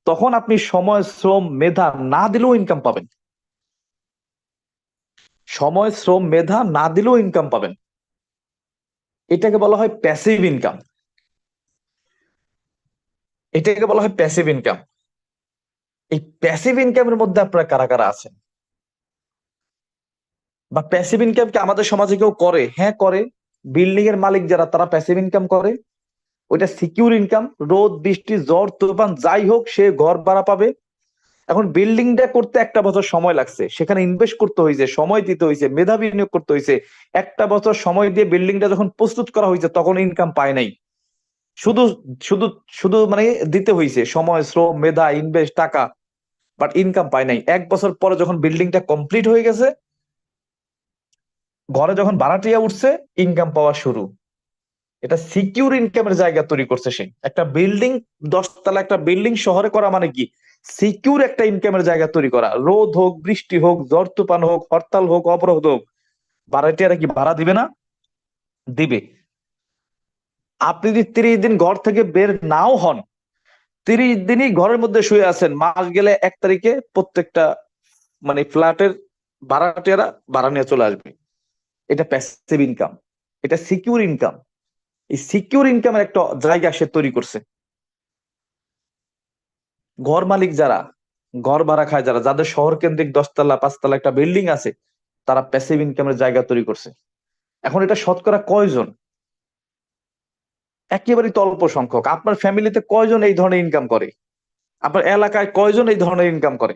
তখন আপনি সময়, শ্রম, মেধা না দিলেও ইনকাম পাবেন। সময়, শ্রম, মেধা না দিলেও ইনকাম পাবেন। এটাকে বলা হয় প্যাসিভ ইনকাম। এটাকে বলা হয় প্যাসিভ ইনকাম। এই প্যাসিভ ইনকামের মধ্যে আপনারা কারা কারা আছেন? বা প্যাসিভ ইনকাম কি আমাদের সমাজে কেউ করে? হ্যাঁ করে। বিল্ডিং এর মালিক যারা, তারা প্যাসিভ ইনকাম করে। ওইটা সিকিউর ইনকাম। রোদ বৃষ্টি ঝড় তুফান যাই হোক, সে ঘর ভাড়া পাবে। এখন বিল্ডিংটা করতে 1 বছর সময় লাগছে, সেখানে ইনভেস্ট করতে হয়েছে, সময় দিতে হয়েছে, মেধা বিনিয়োগ করতে হয়েছে। 1 বছর সময় দিয়ে বিল্ডিংটা যখন প্রস্তুত করা হয়েছে, তখন ইনকাম পায় নাই। শুধু শুধু শুধু মানে দিতে হয়েছে সময়, শ্রম, মেধা, ইনভেস্ট, টাকা, বাট ইনকাম পায় নাই। 1 বছর পরে যখন বিল্ডিংটা কমপ্লিট হয়ে গেছে, ঘরে যখন ভাড়াটিয়া উঠছে, ইনকাম পাওয়া শুরু। এটা সিকিউর ইনকামের জায়গা তৈরি করছে সে। একটা বিল্ডিং, 10 তলা একটা বিল্ডিং শহরে করা মানে কি? সিকিউর একটা ইনকামের জায়গা তৈরি করা। রোদ হোক, বৃষ্টি হোক, ঝড় তুফান হোক, হরতাল হোক, অবরোধ হোক, ভাড়াটিয়ারা কি ভাড়া দিবে না? দিবে। আপনি যদি 30 দিন ঘর থেকে বের নাও হন, 30 দিনই ঘরের মধ্যে শুয়ে আছেন, মাস গেলে 1 তারিখে প্রত্যেকটা মানে ফ্ল্যাটের ভাড়াটিয়ারা ভাড়া নিয়ে চলে আসবে। এটা প্যাসিভ ইনকাম। এটা সিকিউর ইনকাম। এই সিকিউর ইনকামের একটা জায়গা সে তৈরি করছে। ঘর মালিক যারা, ঘর ভাড়া খায় যারা, যাদের শহর কেন্দ্রিক 10 তলা 5 তলা একটা বিল্ডিং আছে, তারা প্যাসিভ ইনকামের জায়গা তৈরি করছে। এখন এটা শতকরা কয়জন? একেবারেই তো অল্প সংখ্যক। আপনার ফ্যামিলিতে কয়জন এই ধরনের ইনকাম করে? আপনার এলাকায় কয়জন এই ধরনের ইনকাম করে?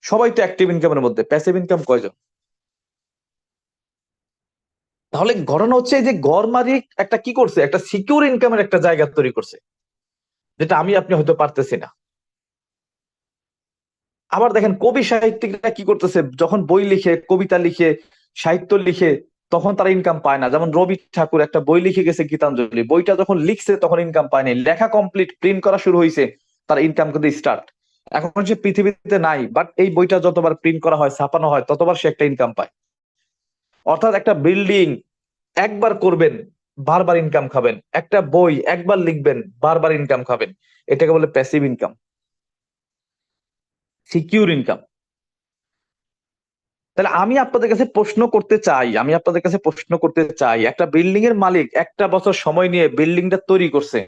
সবাই তো অ্যাক্টিভ ইনকামের মধ্যে, প্যাসিভ ইনকাম কয়জন? তাহলে ঘটনা হচ্ছে যে ঘর মালিক একটা কি করছে, একটা সিকিউর ইনকামের একটা জায়গা তৈরি করছে, যেটা আমি আপনি হয়তো পারতেছি না। আবার দেখেন কবি সাহিত্যিকরা কি করতেছে, যখন বই লিখে, কবিতা লিখে, সাহিত্য লিখে, তখন তারা ইনকাম পায় না। যেমন রবি ঠাকুর একটা বই লিখে গেছে গীতাঞ্জলি, বইটা যখন লিখছে তখন ইনকাম পায়নি। লেখা কমপ্লিট, প্রিন্ট করা শুরু হয়েছে, তার ইনকাম কিন্তু স্টার্ট। এখন সে পৃথিবীতে নাই, বাট এই বইটা যতবার প্রিন্ট করা হয়, ছাপানো হয়, ততবার সে একটা ইনকাম পায়। অর্থাৎ একটা বিল্ডিং একবার করবেন, বারবার ইনকাম খাবেন। একটা বই একবার লিখবেন, বারবার ইনকাম খাবেন। এটাকে বলে প্যাসিভ ইনকাম, সিকিউর ইনকাম। তাহলে আমি আপনাদের কাছে প্রশ্ন করতে চাই, একটা বিল্ডিং এর মালিক 1 বছর সময় নিয়ে বিল্ডিংটা তৈরি করছে,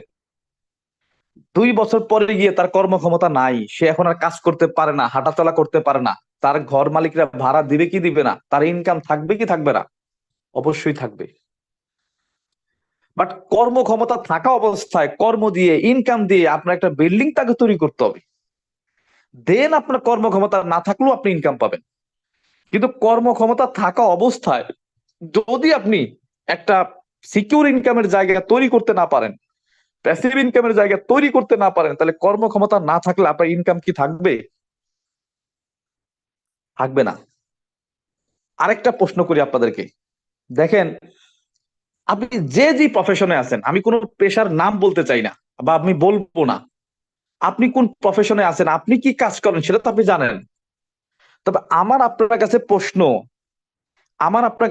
2 বছর পরে গিয়ে তার কর্মক্ষমতা নাই, সে এখন আর কাজ করতে পারে না, হাঁটাচলা করতে পারে না। তার ঘর মালিকরা ভাড়া দিবে কি দিবে না, তার ইনকাম থাকবে কি থাকবে না? অবশ্যই থাকবে। বাট কর্মক্ষমতা থাকা অবস্থায় কর্ম দিয়ে ইনকাম দিয়ে আপনার একটা বিল্ডিং তাকে তৈরি করতে হবে, দেন আপনার কর্মক্ষমতা না থাকলেও আপনি ইনকাম পাবেন। কিন্তু কর্মক্ষমতা থাকা অবস্থায় যদি আপনি একটা সিকিউর ইনকামের জায়গা তৈরি করতে না পারেন, প্যাসিভ ইনকামের জায়গা তৈরি করতে না পারেন, তাহলে কর্মক্ষমতা না থাকলে আপনার ইনকাম কি থাকবে? থাকবে না। আরেকটা প্রশ্ন করি আপনাদেরকে, দেখেন, আপনি যে যে প্রফেশনে আছেন, আমি কোনো পেশার নাম বলতে চাই না বা আমি বলবো না, আপনি কোন প্রফেশনে আছেন, আপনি কি কাজ করেন সেটা তো আপনি জানেন। তবে আমার আপনার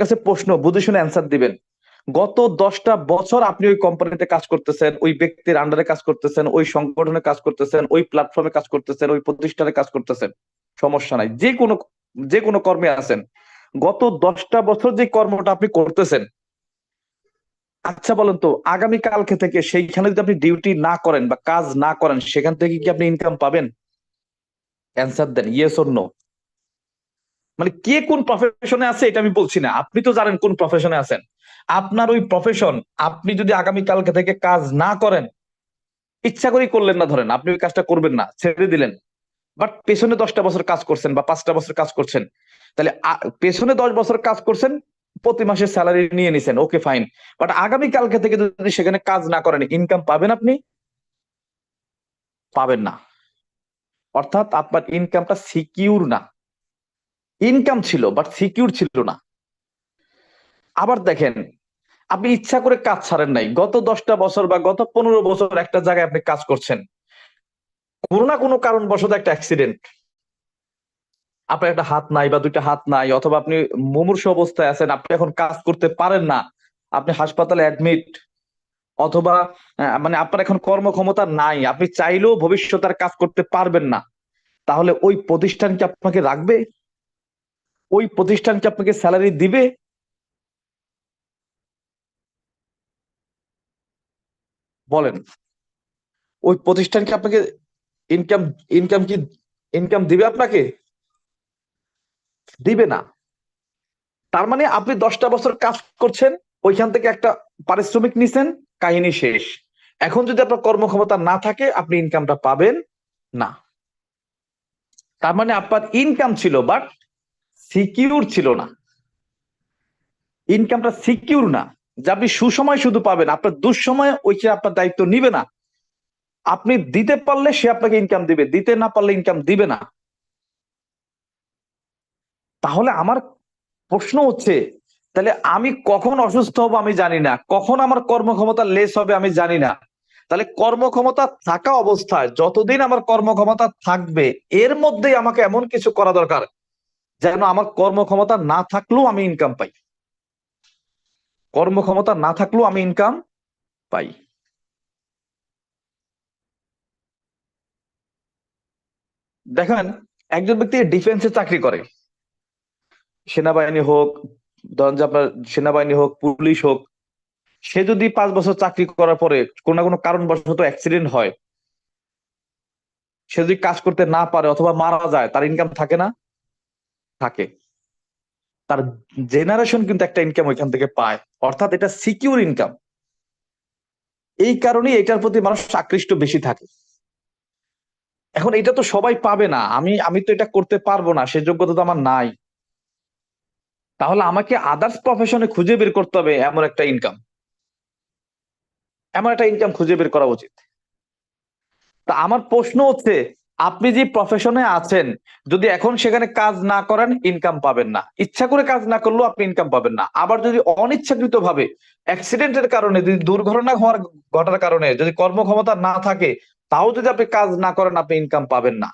কাছে প্রশ্ন, বুঝে শুনে অ্যান্সার দিবেন। গত 10টা বছর আপনি ওই কোম্পানিতে কাজ করতেছেন, ওই ব্যক্তির আন্ডারে কাজ করতেছেন, ওই সংগঠনে কাজ করতেছেন, ওই প্ল্যাটফর্মে কাজ করতেছেন, ওই প্রতিষ্ঠানে কাজ করতেছেন, সমস্যা নাই, যে কোনো কর্মে আছেন। গত 10টা বছর যে কর্মটা আপনি করতেছেন, আচ্ছা বলেন তো, আগামী কালকে থেকে সেইখানে যদি আপনি ডিউটি না করেন বা কাজ না করেন, সেখান থেকে কি আপনি ইনকাম পাবেন? অ্যান্সার দেন, ইয়েস অর নো। মানে কে কোন প্রফেশনে আছে এটা আমি বলছি না, আপনি তো জানেন কোন প্রফেশনে আছেন। আপনার ওই প্রফেশন, আপনি যদি আগামী কালকে থেকে কাজ না করেন, ইচ্ছা করেই করলেন না, ধরেন আপনি ওই কাজটা করবেন না, ছেড়ে দিলেন, বাট পেছনে 10টা বছর কাজ করছেন বা 5টা বছর কাজ করছেন, তাহলে পেছনে 10 বছর কাজ করছেন, প্রতি মাসে স্যালারি নিয়ে নিছেন, ওকে ফাইন। বাট আগামী কালকে থেকে যদি সেখানে কাজ না করেন, ইনকাম পাবেন আপনি? পাবেন না। অর্থাৎ আপনার ইনকামটা সিকিউর না। ইনকাম ছিল বাট সিকিউর ছিল না। আবার দেখেন, আপনি ইচ্ছা করে কাজ ছাড়েন নাই, গত 10টা বছর বা গত 15 বছর একটা জায়গায় আপনি কাজ করছেন, কোনো না কোনো কারণবশত একটা অ্যাক্সিডেন্ট, আপনার একটা হাত নাই বা দুইটা হাত নাই, অথবা আপনি মুমূর্ষু অবস্থায় আছেন, আপনি এখন কাজ করতে পারেন না, আপনি হাসপাতালে অ্যাডমিট, অথবা মানে আপনার এখন কর্মক্ষমতা নাই, আপনি চাইলেও ভবিষ্যতে আর কাজ করতে পারবেন না, তাহলে ওই প্রতিষ্ঠান কি আপনাকে রাখবে? ওই প্রতিষ্ঠান কি আপনাকে স্যালারি দিবে? বলেন, ওই প্রতিষ্ঠান কি আপনাকে ইনকাম ইনকাম কি ইনকাম দিবে আপনাকে? দিবে না। তার মানে আপনি 10টা বছর কাজ করছেন, ওইখান থেকে একটা পারিশ্রমিক নিছেন, কাহিনী শেষ। এখন যদি আপনার কর্মক্ষমতা না থাকে, আপনি ইনকামটা পাবেন না। তার মানে আপনার ইনকাম ছিল বাট সিকিউর ছিল না। ইনকামটা সিকিউর না, যে আপনি সুসময় শুধু পাবেন, আপনার দুঃসময় ওইখানে আপনার দায়িত্ব নিবে না। আপনি দিতে পারলে সে আপনাকে ইনকাম দিবে, দিতে না পারলে ইনকাম দিবে না। তাহলে আমার প্রশ্ন হচ্ছে, তাহলে আমি কখন অসুস্থ হব আমি জানি না, কখন আমার কর্মক্ষমতা লেস হবে আমি জানি না। তাহলে কর্মক্ষমতা থাকা অবস্থায় যতদিন আমার কর্মক্ষমতা থাকবে, এর মধ্যেই আমাকে এমন কিছু করা দরকার যেন আমার কর্মক্ষমতা না থাকলেও আমি ইনকাম পাই, কর্মক্ষমতা না থাকলেও আমি ইনকাম পাই। দেখেন, একজন ব্যক্তি ডিফেন্সে চাকরি করে, সেনাবাহিনী হোক, ধরেন যে আপনার সেনাবাহিনী হোক, পুলিশ হোক, সে যদি 5 বছর চাকরি করার পরে কোনো না কোনো কারণবশত অ্যাক্সিডেন্ট হয়, সে যদি কাজ করতে না পারে অথবা মারা যায়, তার ইনকাম থাকে না? থাকে। তার জেনারেশন কিন্তু একটা ইনকাম ওইখান থেকে পায়, অর্থাৎ এটা সিকিউর ইনকাম। এই কারণেই এটার প্রতি মানুষ আকৃষ্ট বেশি থাকে। এখন এটা তো সবাই পাবে না, আমি আমি তো এটা করতে পারবো না, সে যোগ্যতা তো আমার নাই। তাহলে আমাকে আদার্স প্রফেশনে খুঁজে বের করতে হবে এমন একটা ইনকাম খুঁজে বের করা উচিত। তা আমার প্রশ্ন হচ্ছে, আপনি যে প্রফেশনে আছেন, যদি এখন সেখানে কাজ না করেন, ইনকাম পাবেন না, ইচ্ছা করে কাজ না করলেও আপনি ইনকাম পাবেন না। আবার যদি অনিচ্ছাকৃত ভাবে অ্যাক্সিডেন্টের কারণে, যদি দুর্ঘটনা ঘটার কারণে যদি কর্মক্ষমতা না থাকে, তাও যদি আপনি কাজ না করেন, আপনি ইনকাম পাবেন না।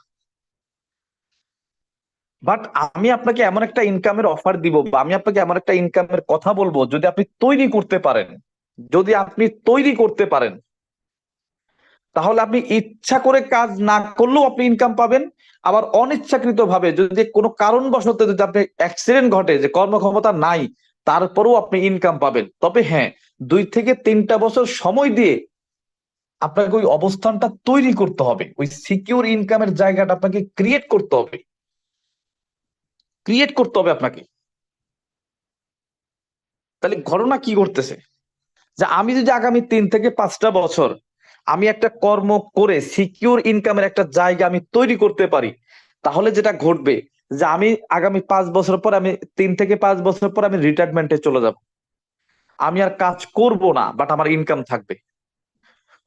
বাট আমি আপনাকে এমন একটা ইনকামের অফার দিব, বা আমি আপনাকে এমন একটা ইনকামের কথা বলবো, যদি আপনি তৈরি করতে পারেন, তাহলে আপনি ইচ্ছা করে কাজ না করলেও আপনি ইনকাম পাবেন। আবার অনিচ্ছাকৃত ভাবে যদি কোনো কারণবশত যদি আপনি অ্যাক্সিডেন্ট ঘটে, যে কর্মক্ষমতা নাই, তারপরেও আপনি ইনকাম পাবেন। তবে হ্যাঁ, 2 থেকে 3টা বছর সময় দিয়ে আপনাকে ওই অবস্থানটা তৈরি করতে হবে, ওই সিকিউর ইনকামের জায়গাটা আপনাকে ক্রিয়েট করতে হবে। ক্রিয়েট করতে হবে আপনাকে। তাহলে ঘটনা কি করতেছে, যে আমি যদি আগামী 3 থেকে 5টা বছর আমি একটা কর্ম করে সিকিউর ইনকামের একটা জায়গা আমি তৈরি করতে পারি, তাহলে যেটা ঘটবে যে আমি আগামী 5 বছর পর, আমি 3 থেকে 5 বছর পর আমি রিটায়ারমেন্টে চলে যাব। আমি আর কাজ করব না, বাট আমার ইনকাম থাকবে।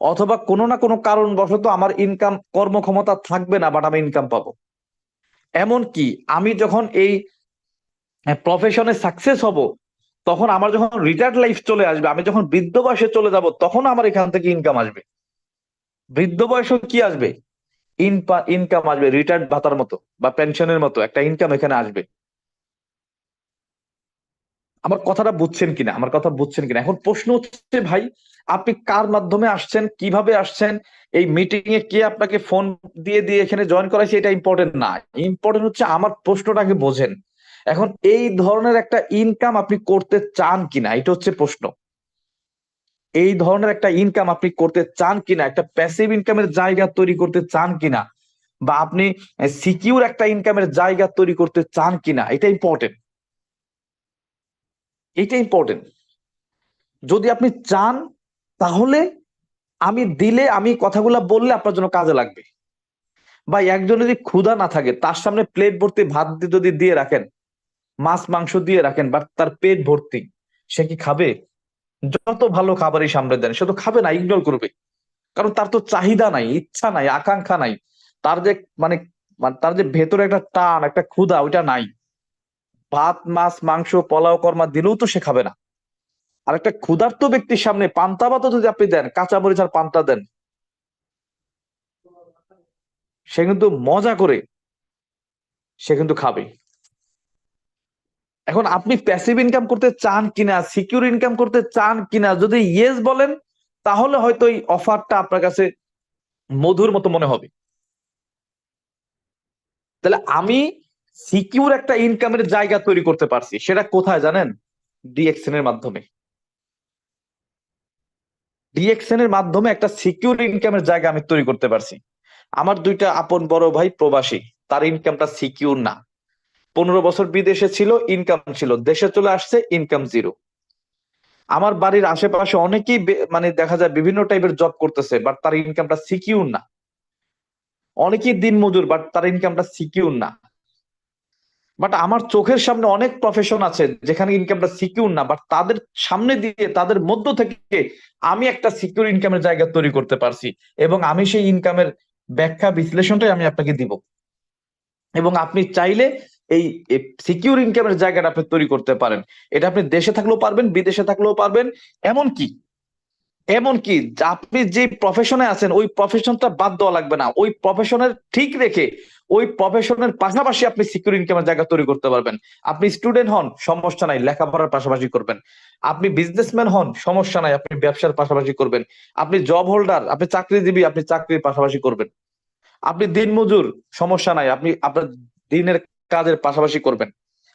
অথবা কোনো না কোনো কারণবশত আমার ইনকাম কর্মক্ষমতা থাকবে না, বাট আমি ইনকাম পাবো। এমন কি আমি যখন এই প্রফেশনে সাকসেস হব, তখন আমার যখন রিটায়ার্ড লাইফ চলে আসবে, আমি যখন বৃদ্ধ বয়সে চলে যাব, তখন আমার এখান থেকে ইনকাম আসবে। বৃদ্ধ বয়সে কি আসবে? ইনকাম আসবে, রিটায়ার্ড ভাতার মতো বা পেনশনের মতো একটা ইনকাম এখানে আসবে। আমার কথাটা বুঝছেন কিনা, আমার কথা বুঝছেন কিনা? এখন প্রশ্ন হচ্ছে ভাই, আপনি কার মাধ্যমে আসছেন, কিভাবে আসছেন, এই মিটিং এ কে আপনাকে ফোন দিয়ে দিয়ে এখানে জয়েন করাইছে, এটা ইম্পর্টেন্ট না। ইম্পর্টেন্ট হচ্ছে আমার প্রশ্নটাকে বোঝেন। এখন এই ধরনের একটা ইনকাম আপনি করতে চান কিনা, এটা হচ্ছে প্রশ্ন। এই ধরনের একটা ইনকাম আপনি করতে চান কিনা, একটা প্যাসিভ ইনকামের জায়গা তৈরি করতে চান কিনা, বা আপনি সিকিউর একটা ইনকামের জায়গা তৈরি করতে চান কিনা, এটা ইম্পর্টেন্ট। এটা ইম্পর্টেন্ট। যদি আপনি চান, তাহলে আমি কথাগুলা বললে আপনার জন্য কাজে লাগবে। বা একজন যদি ক্ষুধা না থাকে, তার সামনে প্লেট ভর্তি ভাত যদি দিয়ে রাখেন, মাছ মাংস দিয়ে রাখেন, বাট তার পেট ভর্তি, সে কি খাবে? যত ভালো খাবারই সামনে দেন, সে তো খাবে না, ইগনোর করবে। কারণ তার তো চাহিদা নাই, ইচ্ছা নাই, আকাঙ্ক্ষা নাই। তার যে মানে তার যে ভেতরে একটা টান, একটা ক্ষুধা, ওইটা নাই। ভাত মাছ মাংস পোলাও কর্মা দিলেও তো সে খাবে না। আর একটা ক্ষুধার্ত ব্যক্তির সামনে পান্তা ভাতও যদি আপনি দেন, কাঁচা মরিচ আর পান্তা দেন, সে কিন্তু মজা করে, সে কিন্তু খাবে। এখন আপনি প্যাসিভ ইনকাম করতে চান কিনা, সিকিউর ইনকাম করতে চান কিনা, যদি ইয়েস বলেন, তাহলে হয়তো এই অফারটা আপনার কাছে মধুর মতো মনে হবে। তাহলে আমি সিকিউর একটা ইনকামের জায়গা তৈরি করতে পারছি, সেটা কোথায় জানেন? ডিএক্সএন এর মাধ্যমে। ডিএক্সএন এর মাধ্যমে একটা সিকিউর ইনকামের জায়গা আমি তৈরি করতে পারছি। আমার 2টা আপন বড় ভাই প্রবাসী, তার ইনকামটা সিকিউর না। 15 বছর বিদেশে ছিল, ইনকাম ছিল, দেশে চলে আসছে, ইনকাম জিরো। আমার বাড়ির আশেপাশে অনেকেই মানে দেখা যায় বিভিন্ন টাইপের জব করতেছে, বাট তার ইনকামটা সিকিউর না। অনেকেই দিন মজুর, বাট তার ইনকামটা সিকিউর না। বাট আমার চোখের সামনে অনেক প্রফেশন আছে যেখানে ইনকামটা সিকিউর না, বাট তাদের সামনে দিয়ে, তাদের মধ্য থেকে আমি একটা সিকিউর ইনকামের জায়গা তৈরি করতে পারছি। এবং আমি সেই ইনকামের ব্যাখ্যা বিশ্লেষণটাই আমি আপনাকে দিব। এবং আপনি চাইলে এই সিকিউর ইনকামের জায়গাটা আপনি তৈরি করতে পারেন। এটা আপনি দেশে থাকলেও পারবেন, বিদেশে থাকলেও পারবেন। এমনকি এমনকি আপনি যে প্রফেশনে আছেন, ওই প্রফেশনটা বাদ দেওয়া লাগবে না। ওই প্রফেশনের ঠিক রেখে, ওই প্রফেশনের পাশাপাশি আপনি সিকিউর ইনকামের জায়গা তৈরি করতে পারবেন। আপনি স্টুডেন্ট হন, সমস্যা নাই, লেখাপড়ার পাশাপাশি করবেন। আপনি বিজনেসম্যান হন, সমস্যা নাই, আপনি ব্যবসার পাশাপাশি করবেন। আপনি জব হোল্ডার, আপনি চাকরিজীবী, আপনি চাকরির পাশাপাশি করবেন। আপনি দিনমজুর, সমস্যা নাই, আপনি আপনার দিনের কাজের পাশাপাশি করবেন।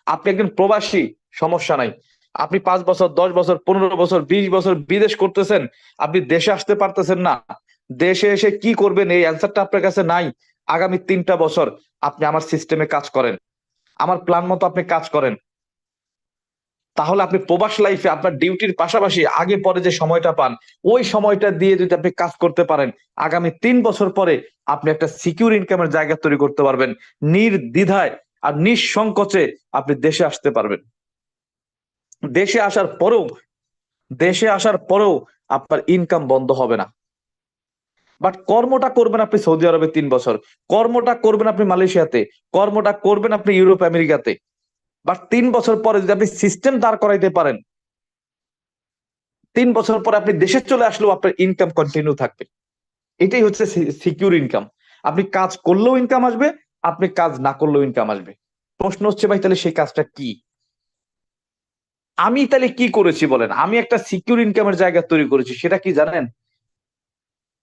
আপনি একজন প্রবাসী, সমস্যা নাই, আপনি 5 বছর 10 বছর 15 বছর 20 বছর বিদেশ করতেছেন, আপনি দেশে আসতে পারতেছেন না। দেশে এসে কি করবেন, এই অ্যান্সারটা আপনার কাছে নাই। আগামী 3টা বছর আপনি আমার সিস্টেমে কাজ করেন, আমার প্ল্যান মতো আপনি কাজ করেন। তাহলে আপনি প্রবাস লাইফে আপনার ডিউটির পাশাপাশি আগে পরে যে সময়টা পান, ওই সময়টা দিয়ে যদি আপনি কাজ করতে পারেন, আগামী 3 বছর পরে আপনি একটা সিকিউর ইনকামের জায়গা তৈরি করতে পারবেন। নির্দ্বিধায় আর নিঃসংকোচে আপনি দেশে আসতে পারবেন। দেশে আসার পরেও দেশে আসার পরেও আপনার ইনকাম বন্ধ হবে না। বাট কর্মটা করবেন আপনি সৌদি আরবে 3 বছর, কর্মটা করবেন আপনি মালয়েশিয়াতে, কর্মটা করবেন আপনি ইউরোপ আমেরিকাতে। বাট 3 বছর পরে যদি আপনি সিস্টেম দাঁড় করাইতে পারেন, 3 বছর পরে আপনি দেশে চলে আসলেও আপনার ইনকাম কন্টিনিউ থাকবে। এটাই হচ্ছে সিকিউর ইনকাম। আপনি কাজ করলেও ইনকাম আসবে, আপনি কাজ না করলেও ইনকাম আসবে। প্রশ্ন হচ্ছে ভাই, তাহলে সেই কাজটা কি? আমি তাহলে কি করেছি বলেন? আমি একটা সিকিউর ইনকামের জায়গা তৈরি করেছি, সেটা কি জানেন?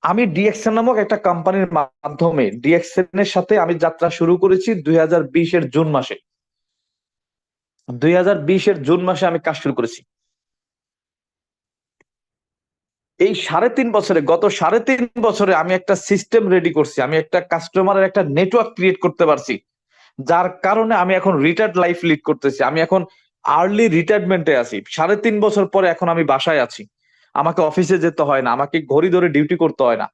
আমি ডিএক্সএন নামক একটা কোম্পানির মাধ্যমে, ডিএক্সএন এর সাথে আমি যাত্রা শুরু করেছি 2020-এর জুন মাসে। 2020-এর জুন মাসে আমি কাজ শুরু করেছি। এই 3.5 বছরে, গত 3.5 বছরে আমি একটা সিস্টেম রেডি করছি, আমি একটা কাস্টমারের একটা নেটওয়ার্ক ক্রিয়েট করতে পারছি। যার কারণে আমি এখন রিটায়ার্ড লাইফ লিড করতেছি। আমি এখন আর্লি রিটায়ারমেন্টে আছি, 3.5 বছর পরে এখন আমি বাসায় আছি। আমাকে অফিসে যেতে হয় না, আমাকে ঘড়ি ধরে ডিউটি করতে হয় না।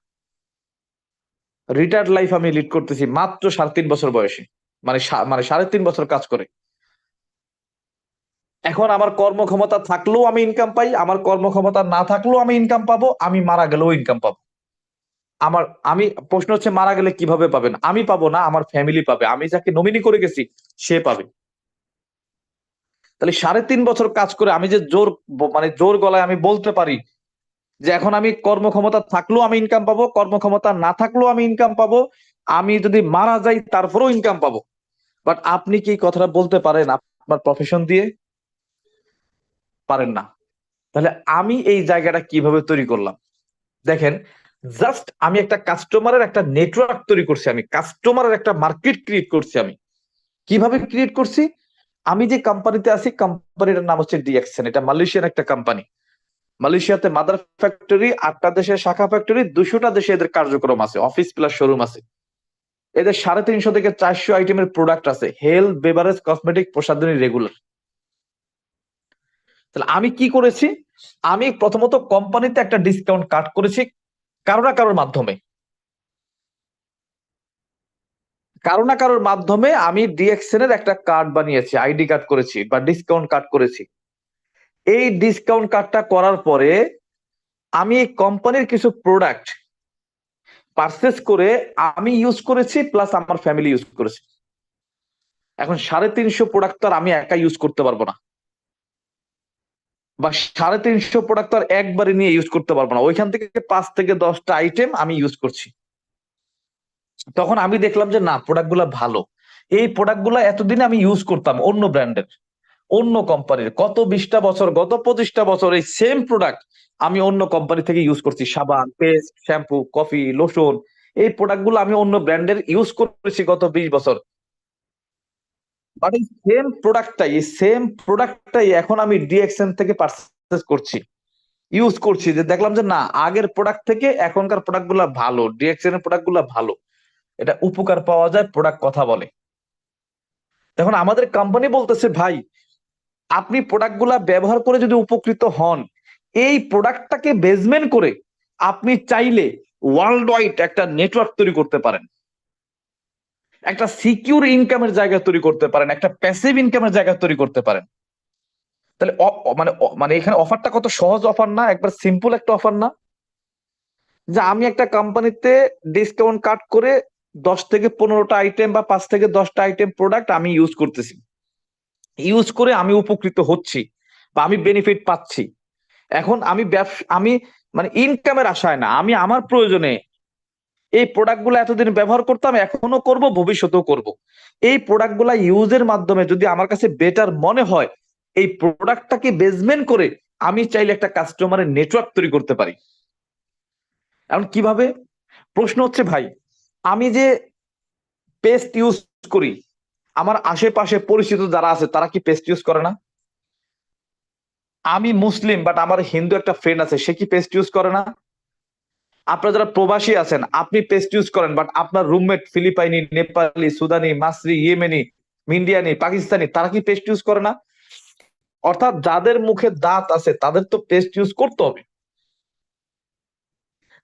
রিটায়ার্ড লাইফ আমি লিড করতেছি মাত্র 3.5 বছর বয়সে, মানে 3.5 বছর কাজ করে। এখন আমার কর্মক্ষমতা থাকলেও আমি ইনকাম পাই, আমার কর্মক্ষমতা না থাকলেও আমি ইনকাম পাবো, আমি মারা গেলেও ইনকাম পাবো। আমার আমি প্রশ্ন হচ্ছে মারা গেলে কিভাবে পাবেন? আমি পাবো না, আমার ফ্যামিলি পাবে, আমি যাকে নমিনি করে গেছি সে পাবে। তাহলে 3.5 বছর কাজ করে আমি যে মানে জোর গলায় আমি বলতে পারি যে এখন আমি কর্মক্ষমতা থাকলেও আমি ইনকাম পাবো, কর্মক্ষমতা না থাকলেও আমি ইনকাম পাবো, আমি যদি মারা যাই তারপরেও ইনকাম পাবো। বাট আপনি কি এই কথাটা বলতে পারেন আপনার প্রফেশন দিয়ে? পারেন না। তাহলে আমি এই জায়গাটা কিভাবে তৈরি করলাম? দেখেন, জাস্ট আমি একটা কাস্টমারের একটা নেটওয়ার্ক তৈরি করছি, আমি কাস্টমারের একটা মার্কেট ক্রিয়েট করছি। আমি কিভাবে ক্রিয়েট করছি? আমি যে কোম্পানিতে আছি, কোম্পানিটার নাম হচ্ছে ডিএক্সএন। এটা মালয়েশিয়ান একটা কোম্পানি। মালয়েশিয়াতে মাদার ফ্যাক্টরি, 8টা দেশে শাখা ফ্যাক্টরি, 200টা দেশে এদের কার্যক্রম আছে, অফিস প্লাস শোরুম আছে। এদের 350 থেকে 400 আইটেমের প্রোডাক্ট আছে, হেলথ, বেভারেজ, কসমেটিক, প্রসাধনী, রেগুলার। তাহলে আমি কি করেছি? আমি প্রথমত কোম্পানিতে একটা ডিসকাউন্ট কাট করেছি কারো না কারোর মাধ্যমে। কারো না কারোর মাধ্যমে আমি ডিএক্সএন এর একটা কার্ড বানিয়েছি, আইডি কার্ড করেছি বা ডিসকাউন্ট কার্ড করেছি। এই ডিসকাউন্ট কার্ডটা করার পরে আমি এই কোম্পানির কিছু প্রোডাক্ট পারচেস করে আমি ইউজ করেছি, প্লাস আমার ফ্যামিলি ইউজ করেছে। এখন 350 প্রোডাক্ট তো আর আমি একা ইউজ করতে পারবো না, বা 350 প্রোডাক্ট তো আর একবারে নিয়ে ইউজ করতে পারবো না। ওইখান থেকে 5 থেকে 10টা আইটেম আমি ইউজ করছি। তখন আমি দেখলাম যে না, প্রোডাক্ট গুলা ভালো। এই প্রোডাক্ট গুলা এতদিনে আমি ইউজ করতাম অন্য ব্র্যান্ডের, অন্য কোম্পানির, গত 20টা বছর, গত 25টা বছর এই সেম প্রোডাক্ট আমি অন্য কোম্পানি থেকে ইউজ করছি। সাবান, পেস্ট, শ্যাম্পু, কফি, লোশন, এই প্রোডাক্ট গুলো আমি অন্য ব্র্যান্ডের ইউজ করেছি গত 20 বছর। বাট এই সেম প্রোডাক্টটাই এখন আমি ডিএক্সএন থেকে পারচেস করছি, ইউজ করছি। যে দেখলাম যে না, আগের প্রোডাক্ট থেকে এখনকার প্রোডাক্ট গুলা ভালো, ডিএক্সএন এর প্রোডাক্ট গুলা ভালো, এটা উপকার পাওয়া যায়, প্রোডাক্ট কথা বলে। তখন আমাদের কোম্পানি বলতেছে ভাই, আপনি প্রোডাক্ট গুলা ব্যবহার করে যদি উপকৃত হন, এই প্রোডাক্টটাকে বেসমেন্ট করে আপনি চাইলে ওয়ার্ল্ড ওয়াইড একটা নেটওয়ার্ক তৈরি করতে পারেন, একটা সিকিউর ইনকামের জায়গা তৈরি করতে পারেন, একটা প্যাসিভ ইনকামের জায়গা তৈরি করতে পারেন। তাহলে মানে এখানে অফারটা কত সহজ অফার না, একবার সিম্পল একটা অফার না? যে আমি একটা কোম্পানিতে ডিসকাউন্ট কাট করে 10 থেকে 15টা আইটেম বা 5 থেকে 10টা আইটেম প্রোডাক্ট আমি ইউজ করতেছি, ইউজ করে আমি উপকৃত হচ্ছি বা আমি বেনিফিট পাচ্ছি। এখন আমি আমি মানে ইনকামের আশায় না, আমি আমার প্রয়োজনে এই প্রোডাক্ট গুলো এতদিন ব্যবহার করতাম, এখনো করব, ভবিষ্যতেও করব। এই প্রোডাক্ট গুলা ইউজের মাধ্যমে যদি আমার কাছে বেটার মনে হয়, এই প্রোডাক্টটাকে বেসমেন্ট করে আমি চাইলে একটা কাস্টমারের নেটওয়ার্ক তৈরি করতে পারি। এখন কিভাবে? প্রশ্ন হচ্ছে ভাই, আমি যে পেস্ট ইউজ করি, আমার আশেপাশে পরিচিত যারা আছে তারা কি পেস্ট ইউজ করে না? আমি মুসলিম বাট আমার হিন্দু একটা ফ্রেন্ড আছে, সে কি পেস্ট ইউজ করে না? আপনারা যারা প্রবাসী আছেন, আপনি পেস্ট ইউজ করেন, বাট আপনার রুমমেট ফিলিপাইনি, নেপালি, সুদানি, মাসরি, ইয়েমেনি, ইন্ডিয়ানি, পাকিস্তানি, তারা কি পেস্ট ইউজ করে না? অর্থাৎ যাদের মুখে দাঁত আছে তাদের তো পেস্ট ইউজ করতে হবে।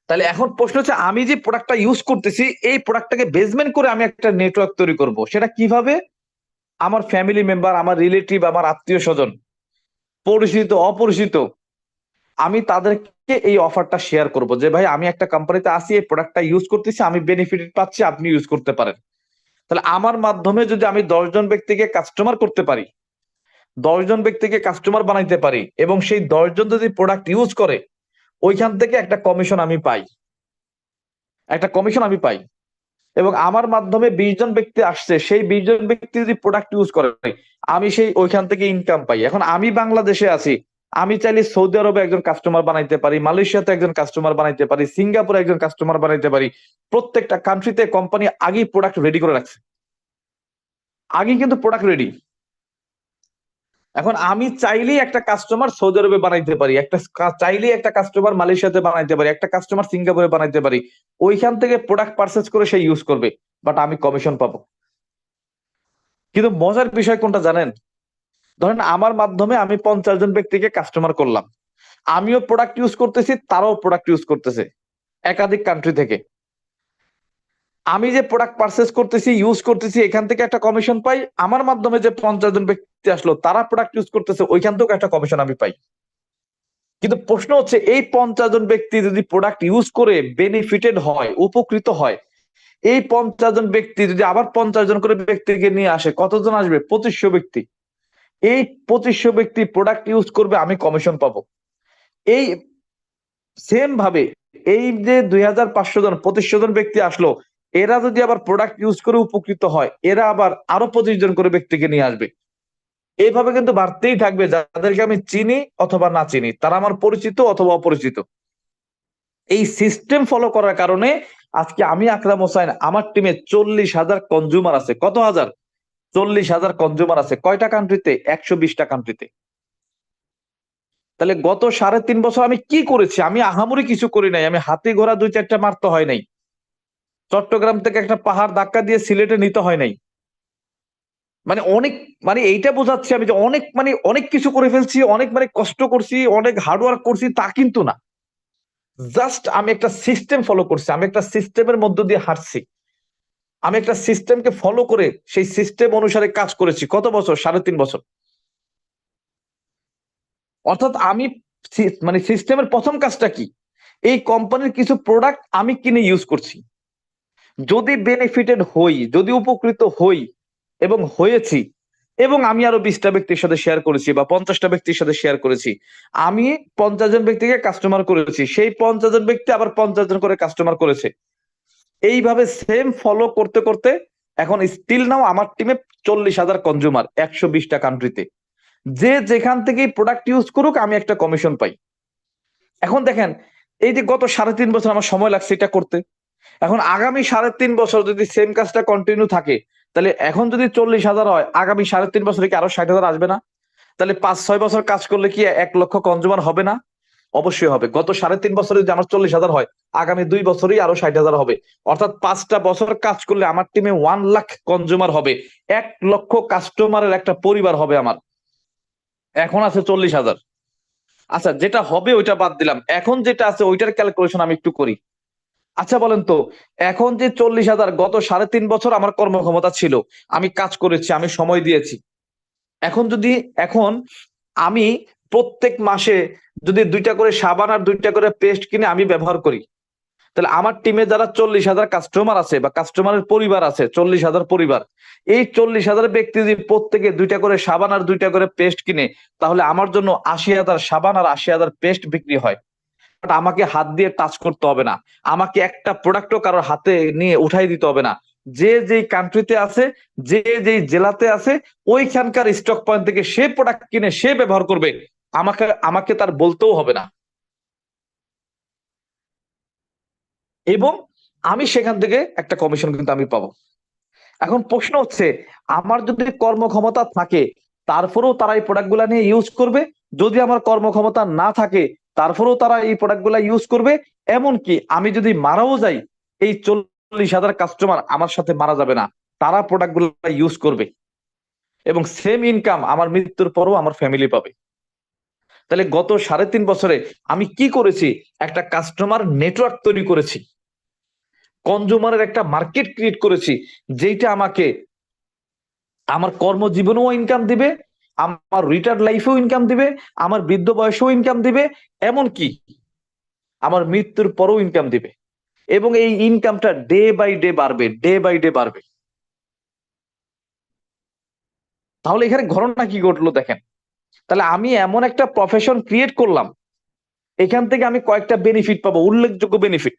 তাহলে এখন প্রশ্ন হচ্ছে, আমি যে প্রোডাক্টটা ইউজ করতেছি, এই প্রোডাক্টটাকে বেসমেন্ট করে আমি একটা নেটওয়ার্ক তৈরি করব, সেটা কিভাবে? আমার ফ্যামিলি মেম্বার, আমার রিলেটিভ, আমার আত্মীয় স্বজন, পরিচিত, অপরিচিত, আমি তাদেরকে এই অফারটা শেয়ার করব যে ভাই, আমি একটা কোম্পানিতে আসি, এই প্রোডাক্টটা ইউজ করতেছি, আমি বেনিফিট পাচ্ছি, আপনি ইউজ করতে পারেন। তাহলে আমার মাধ্যমে যদি আমি 10 জন ব্যক্তিকে কাস্টমার করতে পারি, 10 জন ব্যক্তিকে কাস্টমার বানাইতে পারি, এবং সেই 10 জন যদি প্রোডাক্ট ইউজ করে, ওইখান থেকে একটা কমিশন আমি পাই, একটা কমিশন আমি পাই। এবং আমার মাধ্যমে 20 জন ব্যক্তি আসছে, সেই 20 জন ব্যক্তি যদি প্রোডাক্ট ইউজ করে, আমি সেই ওইখান থেকে ইনকাম পাই। এখন আমি বাংলাদেশে আছি, আমি চাইলে সৌদি আরবে একজন কাস্টমার বানাইতে পারি, মালয়েশিয়াতে একজন কাস্টমার বানাইতে পারি, সিঙ্গাপুরে একজন কাস্টমার বানাইতে পারি। প্রত্যেকটা কান্ট্রিতে কোম্পানি আগেই প্রোডাক্ট রেডি করে রাখছে, আগেই কিন্তু প্রোডাক্ট রেডি। এখন আমি চাইলেই একটা কাস্টমার সৌদি আরবে বানাইতে পারি, চাইলেই একটা কাস্টমার মালয়েশিয়াতে বানাইতে পারি, একটা কাস্টমার সিঙ্গাপুরে বানাইতে পারি। ওইখান থেকে প্রোডাক্ট পারচেজ করে সে ইউজ করবে, বাট আমি কমিশন পাবো। কিন্তু মজার বিষয় কোনটা জানেন? ধরেন আমার মাধ্যমে আমি 50 জন ব্যক্তিকে কাস্টমার করলাম, আমিও প্রোডাক্ট ইউজ করতেছি, তারাও প্রোডাক্ট ইউজ করতেছে একাধিক কান্ট্রি থেকে। আমি যে প্রোডাক্ট পারচেস করতেছি, ইউজ করতেছি, এখান থেকে একটা কমিশন পাই। আমার মাধ্যমে যে 50 জন ব্যক্তি আসলো, তারা প্রোডাক্ট ইউজ করতেছে, ওইখান থেকেও একটা কমিশন আমি পাই। কিন্তু প্রশ্ন হচ্ছে, এই 50 জন ব্যক্তি যদি প্রোডাক্ট ইউজ করে বেনিফিটেড হয়, উপকৃত হয়, এই 50 জন ব্যক্তি যদি আবার 50 জন করে ব্যক্তিকে নিয়ে আসে, কতজন আসবে? 2500 ব্যক্তি। এই 2500 ব্যক্তি প্রোডাক্ট ইউজ করবে, আমি কমিশন পাবো। এই সেম ভাবে এই যে 2500 জন 2500 জন ব্যক্তি আসলো, এরা যদি আবার প্রোডাক্ট ইউজ করে উপকৃত হয়, এরা আবার আরো 25 জন করে ব্যক্তিকে নিয়ে আসবে। এইভাবে কিন্তু বাড়তেই থাকবে, যাদেরকে আমি চিনি অথবা না চিনি, তারা আমার পরিচিত অথবা অপরিচিত। এই সিস্টেম ফলো করার কারণে আজকে আমি আকরাম হোসাইন, আমার টিমে 40,000 কনজিউমার আছে। কত হাজার? 40,000 কনজিউমার আছে। কয়টা কান্ট্রিতে? 120টা কান্ট্রিতে। তাহলে গত 3.5 বছর আমি কি করেছি? আমি আহামরি কিছু করি নাই। আমি হাতি ঘোড়া 2-4টা মারতে হয় নাই। চট্টগ্রাম থেকে একটা পাহাড় ধাক্কা দিয়ে সিলেটে নিতে হয় নাই। মানে অনেক, মানে এইটা বোঝাচ্ছি আমি যে অনেক, মানে অনেক কিছু করে ফেলছি, অনেক মানে কষ্ট করছি, অনেক হার্ডওয়ার্ক করছি, তা কিন্তু না। জাস্ট আমি একটা সিস্টেম ফলো করছি, আমি একটা সিস্টেমের মধ্য দিয়ে হাঁটছি, আমি একটা সিস্টেমকে ফলো করে সেই সিস্টেম অনুসারে কাজ করেছি। কত বছর? 3.5 বছর। অর্থাৎ আমি মানে সিস্টেমের প্রথম কাজটা কি? এই কোম্পানির কিছু প্রোডাক্ট আমি কিনে ইউজ করছি। যদি বেনিফিটেড হই, যদি উপকৃত হই এবং হয়েছি, এবং আমি আরো 20টা ব্যক্তির সাথে শেয়ার করেছি বা 50টা ব্যক্তির সাথে শেয়ার করেছি, আমি 50 জন ব্যক্তিকে কাস্টমার করেছি, সেই 50 জন ব্যক্তি আবার 50 জন করে কাস্টমার করেছে। এইভাবে সেম ফলো করতে করতে এখন স্টিল নাও আমার টিমে 40,000 কনজিউমার 120টা কান্ট্রিতে। যে যেখান থেকেই প্রোডাক্ট ইউজ করুক, আমি একটা কমিশন পাই। এখন দেখেন, এই যে গত 3.5 বছর আমার সময় লাগছে এটা করতে, এখন আগামী 3.5 বছর যদি সেম কাজটা কন্টিনিউ থাকে, তাহলে এখন যদি 40,000 হয়, আগামী 3.5 বছরে কি আরো 60,000 আসবে না? তাহলে 5-6 বছর কাজ করলে কি 1 লক্ষ কনজিউমার হবে না? অবশ্যই হবে। গত 3.5 বছরে যদি আমার 40,000 হয়, আগামী 2 বছরেই আরো 60,000 হবে। অর্থাৎ 5টা বছর কাজ করলে আমার টিমে 1 লাখ কনজিউমার হবে। 1 লক্ষ কাস্টমারের একটা পরিবার হবে আমার। এখন আছে 40,000। আচ্ছা, যেটা হবে ওইটা বাদ দিলাম, এখন যেটা আছে ওইটার ক্যালকুলেশন আমি একটু করি। আচ্ছা বলেন তো, এখন যে 40,000, গত 3.5 বছর আমার কর্মক্ষমতা ছিল, আমি কাজ করেছি, আমি সময় দিয়েছি। এখন যদি, এখন আমি প্রত্যেক মাসে যদি 2টা করে সাবান আর 2টা করে পেস্ট কিনে আমি ব্যবহার করি, তাহলে আমার টিমে যারা 40,000 কাস্টমার আছে বা কাস্টমারের পরিবার আছে, 40,000 পরিবার, এই 40,000 ব্যক্তি যদি প্রত্যেকে 2টা করে সাবান আর 2টা করে পেস্ট কিনে, তাহলে আমার জন্য 80,000 সাবান আর 80,000 পেস্ট বিক্রি হয়। আমাকে হাত দিয়ে টাচ করতে হবে না, আমাকে একটা প্রোডাক্টও কারোর হাতে নিয়ে উঠাই দিতে হবে না। যে যেই কান্ট্রিতে আছে, যে যেই জেলাতে আছে, ওইখানকার স্টক পয়েন্ট থেকে সে প্রোডাক্ট কিনে সে ব্যবহার করবে। আমাকে আমাকে তার বলতেও হবে না, এবং আমি সেখান থেকে একটা কমিশন কিন্তু আমি পাবো। এখন প্রশ্ন হচ্ছে, আমার যদি কর্মক্ষমতা থাকে, তারপরেও তারা এই প্রোডাক্ট গুলা নিয়ে ইউজ করবে। যদি আমার কর্মক্ষমতা না থাকে, তারপরেও তারা এই প্রোডাক্ট গুলা ইউজ করবে। এমনকি আমি যদি মারাও যাই, এই 40,000 কাস্টমার আমার সাথে মারা যাবে না, তারা প্রোডাক্ট গুলা ইউজ করবে, এবং সেম ইনকাম আমার মৃত্যুর পরও আমার ফ্যামিলি পাবে। তাহলে গত 3.5 বছরে আমি কি করেছি? একটা কাস্টমার নেটওয়ার্ক তৈরি করেছি, কনজুমারের একটা মার্কেট ক্রিয়েট করেছি, যেটা আমাকে আমার কর্মজীবনেও ইনকাম দিবে, আমার রিটায়ার্ড লাইফেও ইনকাম দিবে, আমার বৃদ্ধ বয়সেও ইনকাম দিবে, এমনকি আমার মৃত্যুর পরেও ইনকাম দিবে। এবং এই ইনকামটা ডে বাই ডে বাড়বে, ডে বাই ডে বাড়বে। তাহলে এখানে ঘটনা কি ঘটলো দেখেন। তাহলে আমি এমন একটা প্রফেশন ক্রিয়েট করলাম, এখান থেকে আমি কয়েকটা বেনিফিট পাবো, উল্লেখযোগ্য বেনিফিট,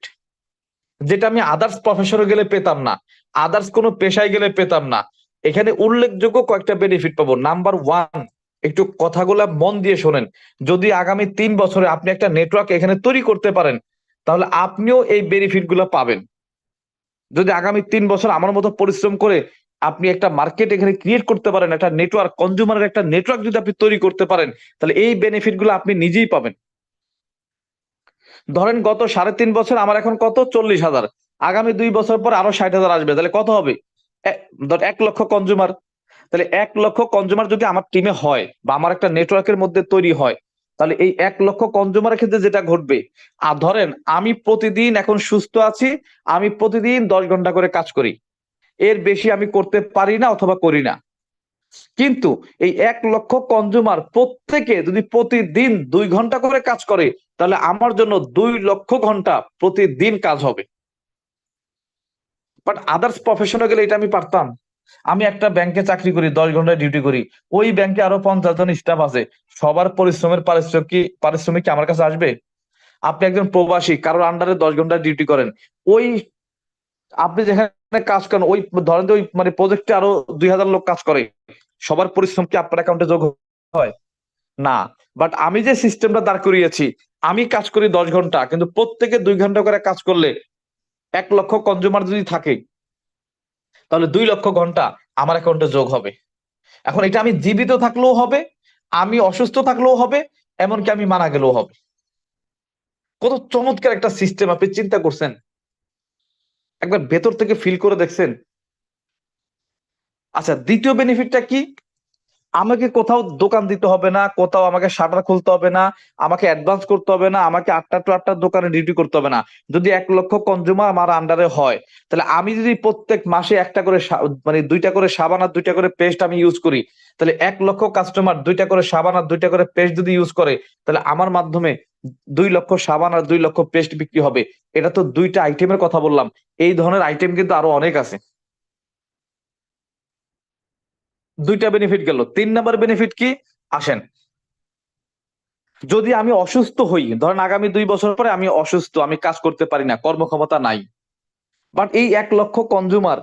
যেটা আমি আদার্স প্রফেশনে গেলে পেতাম না, আদার্স কোনো পেশায় গেলে পেতাম না। এখানে উল্লেখযোগ্য কয়েকটা বেনিফিট পাবো। নাম্বার ওয়ান, একটু কথাগুলা মন দিয়ে শোনেন। যদি আগামী 3 বছরে আপনি একটা নেটওয়ার্ক এখানে তৈরি করতে পারেন, তাহলে আপনিও এই বেনিফিট গুলা পাবেন। যদি আগামী 3 বছর আমার মতো পরিশ্রম করে আপনি একটা মার্কেট এখানে ক্রিয়েট করতে পারেন, একটা নেটওয়ার্ক, কনজিউমারের একটা নেটওয়ার্ক যদি আপনি তৈরি করতে পারেন, তাহলে এই বেনিফিট গুলো আপনি নিজেই পাবেন। ধরেন গত 3.5 বছর আমার এখন কত? 40,000। আগামী 2 বছর পর আরো 60,000 আসবে, তাহলে কত হবে? 1 লক্ষ কনজিউমার। তাহলে 1 লক্ষ কনজিউমার যদি আমার টিমে হয় বা আমার একটা নেটওয়ার্কের মধ্যে তৈরি হয়, তাহলে এই 1 লক্ষ কনজিউমারের ক্ষেত্রে যেটা ঘটবে, আর ধরেন আমি প্রতিদিন এখন সুস্থ আছি, আমি প্রতিদিন 10 ঘন্টা করে কাজ করি, এর বেশি আমি করতে পারি না অথবা করি না। কিন্তু এই 1 লক্ষ কনজিউমার প্রত্যেকে যদি প্রতিদিন 2 ঘন্টা করে কাজ করে, তাহলে আমার জন্য 2 লক্ষ ঘন্টা প্রতিদিন কাজ হবে। বাট আদার্স প্রফেশনে গেলে এটা আমি পারতাম। আমি একটা ব্যাংকে চাকরি করি, 10 ঘন্টা ডিউটি করি, ওই ব্যাংকে আরো 50 জন স্টাফ আছে, সবার পরিশ্রমের পারিশ্রমিক কি আমার কাছে আসবে? আপনি একজন প্রবাসী, কারোর আন্ডারে 10 ঘন্টা ডিউটি করেন, ওই আপনি যেখানে কাজ করেন ওই ধরেন যে ওই মানে প্রজেক্টে আরো 2000 লোক কাজ করে, সবার পরিশ্রম কি আপনার অ্যাকাউন্টে যোগ হয়? না। বাট আমি যে সিস্টেমটা দাঁড় করিয়েছি, আমি কাজ করি 10 ঘন্টা, কিন্তু প্রত্যেকে 2 ঘন্টা করে কাজ করলে 1 লক্ষ কনজিউমার যদি থাকে, তাহলে 2 লক্ষ ঘন্টা আমার অ্যাকাউন্টে যোগ হবে। এখন এটা আমি জীবিত থাকলেও হবে, আমি অসুস্থ থাকলেও হবে, এমনকি আমি মারা গেলেও হবে। কত চমৎকার একটা সিস্টেম, আপনি চিন্তা করছেন? একবার ভেতর থেকে ফিল করে দেখছেন? আচ্ছা, দ্বিতীয় বেনিফিটটা কি? আমাকে কোথাও দোকান দিতে হবে না, কোথাও আমাকে শাটার খুলতে হবে না, আমাকে অ্যাডভান্স করতে হবে না, আমাকে 8টা টু 8টা দোকানে ডিউটি করতে হবে না। যদি 1 লক্ষ কনজিউমার আমার আন্ডারে হয়, তাহলে আমি যদি প্রত্যেক মাসে একটা করে মানে 2টা করে সাবান আর 2টা করে পেস্ট আমি ইউজ করি, তাহলে 1 লক্ষ কাস্টমার 2টা করে সাবান আর 2টা করে পেস্ট যদি ইউজ করে, তাহলে আমার মাধ্যমে 2 লক্ষ সাবান আর 2 লক্ষ পেস্ট বিক্রি হবে। এটা তো 2টা আইটেমের কথা বললাম, এই ধরনের আইটেম কিন্তু আরো অনেক আছে। 2টা বেনিফিট গেল। 3 নাম্বার বেনিফিট কি? আসেন, যদি আমি অসুস্থ হই, ধরেন আগামী 2 বছর পরে আমি অসুস্থ, আমি কাজ করতে পারি না, কর্মক্ষমতা নাই, বাট এই 1 লক্ষ কনজিউমার,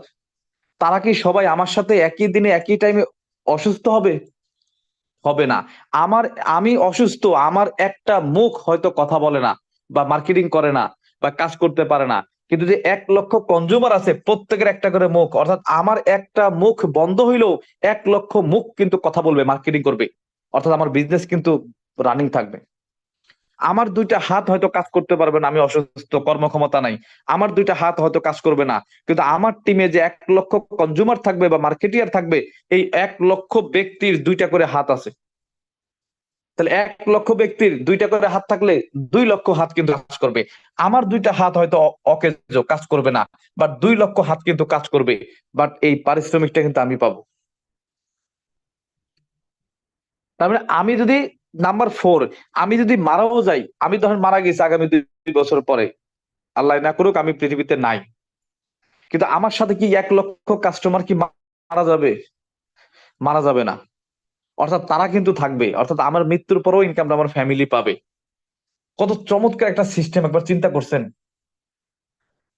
তারা কি সবাই আমার সাথে একই দিনে একই টাইমে অসুস্থ হবে? হবে না। আমার আমি অসুস্থ, আমার একটা মুখ হয়তো কথা বলে না বা মার্কেটিং করে না বা কাজ করতে পারে না, কিন্তু যে 1 লক্ষ কনজিউমার আছে, প্রত্যেকের একটা করে মুখ, অর্থাৎ আমার একটা মুখ বন্ধ হইলেও 1 লক্ষ মুখ কিন্তু কথা বলবে, মার্কেটিং করবে, অর্থাৎ আমার বিজনেস কিন্তু রানিং থাকবে। আমার 2টা হাত হয়তো কাজ করতে পারবে না, আমি অসুস্থ, কর্মক্ষমতা নাই, আমার 2টা হাত হয়তো কাজ করবে না, কিন্তু আমার টিমে যে 1 লক্ষ কনজিউমার থাকবে বা মার্কেটিয়ার থাকবে, এই 1 লক্ষ ব্যক্তির 2টা করে হাত আছে। তাহলে 1 লক্ষ ব্যক্তির 2টা করে হাত থাকলে 2 লক্ষ হাত কিন্তু কাজ করবে। আমার 2টা হাত হয়তো অকেজো, কাজ করবে না, বাট 2 লক্ষ হাত কিন্তু কাজ করবে, বাট এই পারিশ্রমিকটা কিন্তু আমি পাবো। তার মানে আমি যদি, নাম্বার 4, আমি যদি মারাও যাই, আমি ধরেন মারা গেছি আগামী 2 বছর পরে, আল্লাহ না করুক আমি পৃথিবীতে নাই, কিন্তু আমার সাথে কি 1 লক্ষ কাস্টমার কি মারা যাবে? মারা যাবে না। অর্থাৎ তারা কিন্তু থাকবে, অর্থাৎ আমার মৃত্যুর পরেও ইনকামটা আমার ফ্যামিলি পাবে। কত চমৎকার একটা সিস্টেম, একবার চিন্তা করছেন?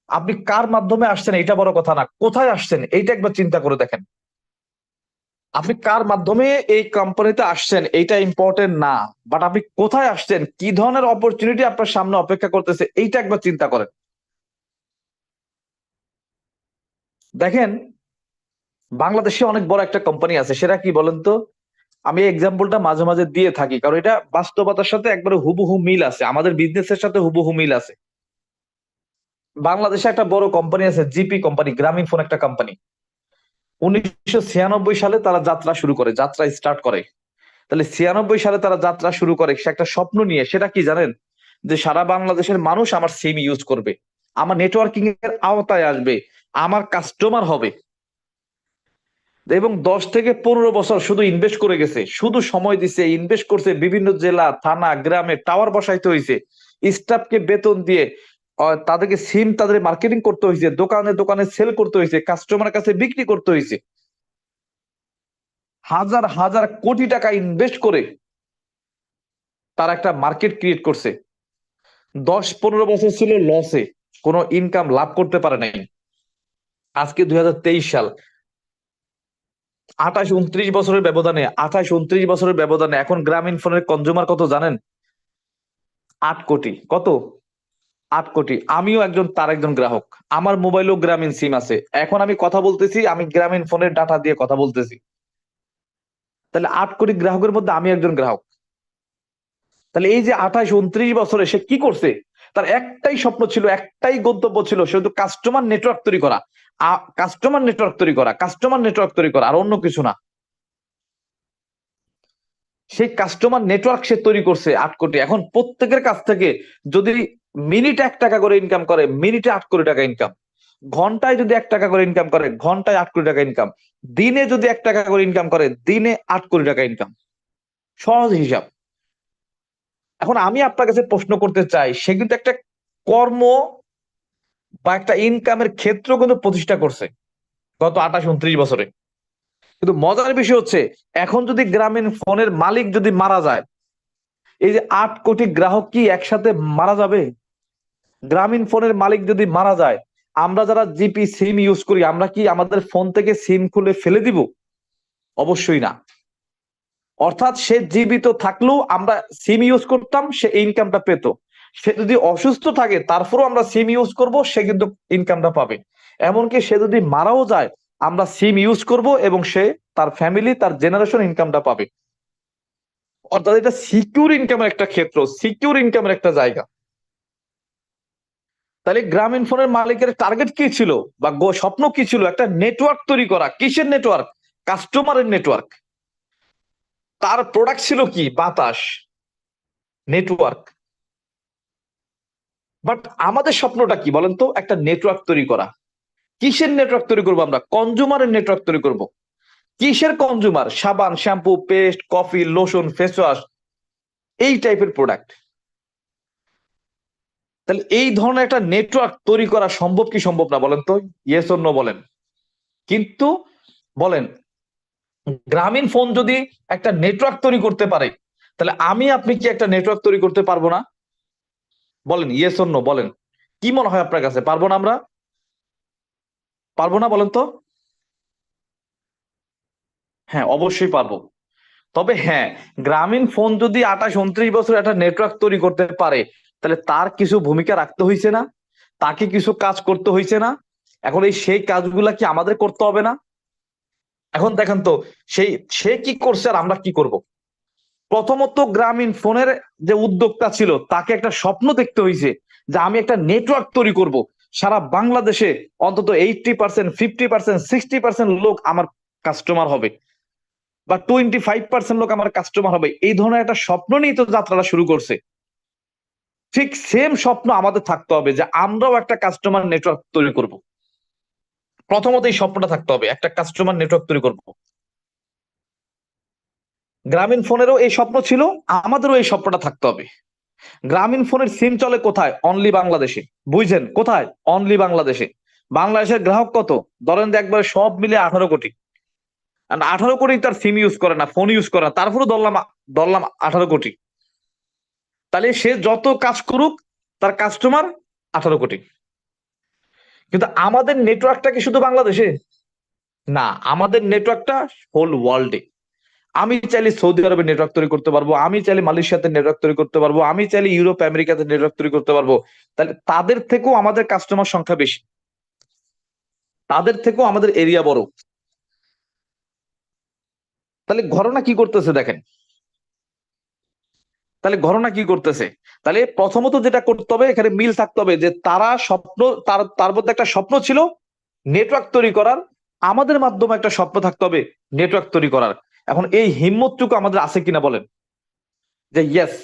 আপনি কার মাধ্যমে আসছেন এটা বড় কথা না, কোথায় আসছেন এইটা একবার চিন্তা করে দেখেন। আপনি কার মাধ্যমে এই কোম্পানিতে আসছেন এইটা ইম্পর্টেন্ট না, বাট আপনি কোথায় আসছেন, কি ধরনের অপরচুনিটি আপনার সামনে অপেক্ষা করতেছে, এইটা একবার চিন্তা করেন। দেখেন, বাংলাদেশে অনেক বড় একটা কোম্পানি আছে, সেটা কি বলেন তো? আমি এক্সাম্পলটা মাঝে মাঝে দিয়ে থাকি, কারণ এটা বাস্তবতার সাথে একবারে হুবহু মিল আছে, আমাদের বিজনেসের সাথে হুবহু মিল আছে। বাংলাদেশে একটা বড় কোম্পানি আছে, জিপি কোম্পানি, গ্রামীণ ফোন একটা কোম্পানি। 1996 সালে তারা যাত্রা শুরু করে, যাত্রা স্টার্ট করে। তাহলে 96 সালে তারা যাত্রা শুরু করে, সে একটা স্বপ্ন নিয়ে, সেটা কি জানেন? যে সারা বাংলাদেশের মানুষ আমার সিম ইউজ করবে, আমার নেটওয়ার্কিং এর আওতায় আসবে, আমার কাস্টমার হবে। এবং 10 থেকে 15 বছর শুধু ইনভেস্ট করে গেছে, শুধু সময় দিছে, ইনভেস্ট করছে, বিভিন্ন জেলা থানা গ্রামে টাওয়ার বসাইতে হয়েছে, স্টাফকে বেতন দিয়ে তাদেরকে সিম, তাদের মার্কেটিং করতে হয়েছে, দোকানে দোকানে সেল করতে হয়েছে, কাস্টমারের কাছে বিক্রি করতে হয়েছে, হাজার হাজার কোটি টাকা ইনভেস্ট করে তারা একটা মার্কেট ক্রিয়েট করছে। 10-15 বছর ছিল লসে, কোনো ইনকাম লাভ করতে পারে নাই। আজকে 2023 সাল, 28-29 বছরের ব্যবধানে এখন গ্রামীণ ফোনের কনজিউমার কত জানেন? 8 কোটি। কত? 8 কোটি। আমিও একজন, তার একজন গ্রাহক। আমার মোবাইলেও গ্রামীণ সিম আছে, এখন আমি কথা বলতেছি, আমি গ্রামীণ ফোনের ডাটা দিয়ে কথা বলতেছি। তাহলে 8 কোটি গ্রাহকের মধ্যে আমি একজন গ্রাহক। তাহলে এই যে 28-29 বছরে সে কি করছে? তার একটাই স্বপ্ন ছিল, একটাই গন্তব্য ছিল, শুধু কাস্টমার নেটওয়ার্ক তৈরি করা, কাস্টমার নেটওয়ার্ক তৈরি করা, কাস্টমার নেটওয়ার্ক তৈরি করা, আর অন্য কিছু না। সেই কাস্টমার নেটওয়ার্ক সে তৈরি করছে 8 কোটি। এখন প্রত্যেকের কাছ থেকে যদি মিনিটে 1 টাকা করে ইনকাম করে, মিনিটে 8 কোটি টাকা ইনকাম। ঘন্টায় যদি 1 টাকা করে ইনকাম করে, ঘন্টায় 8 কোটি টাকা ইনকাম। দিনে যদি 1 টাকা করে ইনকাম করে, দিনে 8 কোটি টাকা ইনকাম। সহজ হিসাব। এখন আমি আপনার কাছে প্রশ্ন করতে চাই, সে কিন্তু একটা কর্ম বা একটা ইনকামের ক্ষেত্র কিন্তু প্রতিষ্ঠা করছে গত 28-29 বছরে। কিন্তু মজার বিষয় হচ্ছে, এখন যদি গ্রামীণ ফোনের মালিক যদি মারা যায়, এই যে 8 কোটি গ্রাহক কি একসাথে মারা যাবে? গ্রামীণ ফোনের মালিক যদি মারা যায়, আমরা যারা জিপি সিম ইউজ করি, আমরা কি আমাদের ফোন থেকে সিম খুলে ফেলে দিব? অবশ্যই না। অর্থাৎ সে জীবিত থাকলেও আমরা সিম ইউজ করতাম, সে ইনকামটা পেত। সে যদি অসুস্থ থাকে, তারপরেও আমরা সিম ইউজ করব, সে কিন্তু ইনকামটা পাবে। এমনকি সে যদি মারাও যায়, আমরা সিম ইউজ করব এবং সে, তার ফ্যামিলি, তার জেনারেশন ইনকামটা পাবে। অর্থাৎ এটা সিকিউর ইনকামের একটা ক্ষেত্র, সিকিউর ইনকামের একটা জায়গা। তাহলে গ্রামীণ ফোনের মালিকের টার্গেট কি ছিল বা স্বপ্ন কি ছিল? একটা নেটওয়ার্ক তৈরি করা। কিসের নেটওয়ার্ক? কাস্টমারের নেটওয়ার্ক। তার প্রোডাক্ট ছিল কি? বাতাস, নেটওয়ার্ক। বাট আমাদের স্বপ্নটা কি বলেন তো? একটা নেটওয়ার্ক তৈরি করা। কিসের নেটওয়ার্ক তৈরি করবো আমরা? কনজুমারের নেটওয়ার্ক তৈরি করব। কিসের কনজুমার? সাবান, shampoo, paste, coffee, lotion, face wash, এই টাইপের প্রোডাক্ট। তাহলে এই ধরনের একটা নেটওয়ার্ক তৈরি করা সম্ভব কি সম্ভব না বলেন তো? ইয়েস অর নো বলেন। কিন্তু বলেন, গ্রামীণ ফোন যদি একটা নেটওয়ার্ক তৈরি করতে পারে, তাহলে আমি আপনি কি একটা নেটওয়ার্ক তৈরি করতে পারবো না? বলেন ইয়েস অর নো বলেন। কি মনে হয় আপনার কাছে, পারবো না আমরা? পারবো না বলেন তো? হ্যাঁ, অবশ্যই পারবো। তবে হ্যাঁ, গ্রামীণ ফোন যদি 28-29 বছর একটা নেটওয়ার্ক তৈরি করতে পারে, তাহলে তার কিছু ভূমিকা রাখতে হয়েছে না? তাকে কিছু কাজ করতে হয়েছে না? এখন সেই কাজগুলা কি আমাদের করতে হবে না? এখন দেখেন তো, সেই, সে কি করছে আর আমরা কি করব? প্রথমত গ্রামীণ ফোনের যে উদ্যোক্তা ছিল, তাকে একটা স্বপ্ন দেখতে হয়েছে যে আমি একটা নেটওয়ার্ক তৈরি করব। সারা বাংলাদেশে অন্তত 80%, 50%, 60% লোক আমার কাস্টমার হবে, বা 25% লোক আমার কাস্টমার হবে। এই ধরনের একটা স্বপ্ন নিয়ে তো যাত্রাটা শুরু করছে। ঠিক সেম স্বপ্ন আমাদের থাকতে হবে যে আমরাও একটা কাস্টমার নেটওয়ার্ক তৈরি করব। প্রথমত এই স্বপ্নটা থাকতে হবে, একটা কাস্টমার নেটওয়ার্ক তৈরি করব। গ্রামীণ ফোনেরও এই স্বপ্ন ছিল, আমাদেরও এই স্বপ্নটা থাকতে হবে। গ্রামীণ ফোনের সিম চলে কোথায়? অনলি বাংলাদেশে। বুঝছেন? কোথায়? অনলি বাংলাদেশে। বাংলাদেশের গ্রাহক কত? ধরেন যে একবারে সব মিলে 18 কোটি। 18 কোটি তার সিম ইউজ করে না, ফোন ইউজ করে না, তারপরে ধরলাম, 18 কোটি। তাহলে সে যত কাজ করুক, তার কাস্টমার 18 কোটি। কিন্তু আমাদের নেটওয়ার্কটা কি শুধু বাংলাদেশে? না, আমাদের নেটওয়ার্কটা হোল ওয়ার্ল্ডে। আমি চাইলে সৌদি আরবে নেটওয়ার্ক তৈরি করতে পারবো, আমি চাইলে মালয়েশিয়াতে নেটওয়ার্ক তৈরি করতে পারবো, আমি চাইলে ইউরোপ আমেরিকাতে নেটওয়ার্ক তৈরি করতে পারবো। তাহলে তাদের থেকেও আমাদের কাস্টমার সংখ্যা বেশি, তাদের থেকেও আমাদের এরিয়া বড়। তাহলে ঘটনা কি করতেছে দেখেন। তাহলে ঘটনা কি করতেছে? তাহলে প্রথমত যেটা করতে হবে, এখানে মিল থাকতে হবে যে তারা স্বপ্ন, তার তার মধ্যে একটা স্বপ্ন ছিল নেটওয়ার্ক তৈরি করার, আমাদের মাধ্যমে একটা স্বপ্ন থাকতে হবে নেটওয়ার্ক তৈরি করার। এখন এই হিম্মতটুকু আমাদের আছে কিনা বলেন, যে ইয়েস,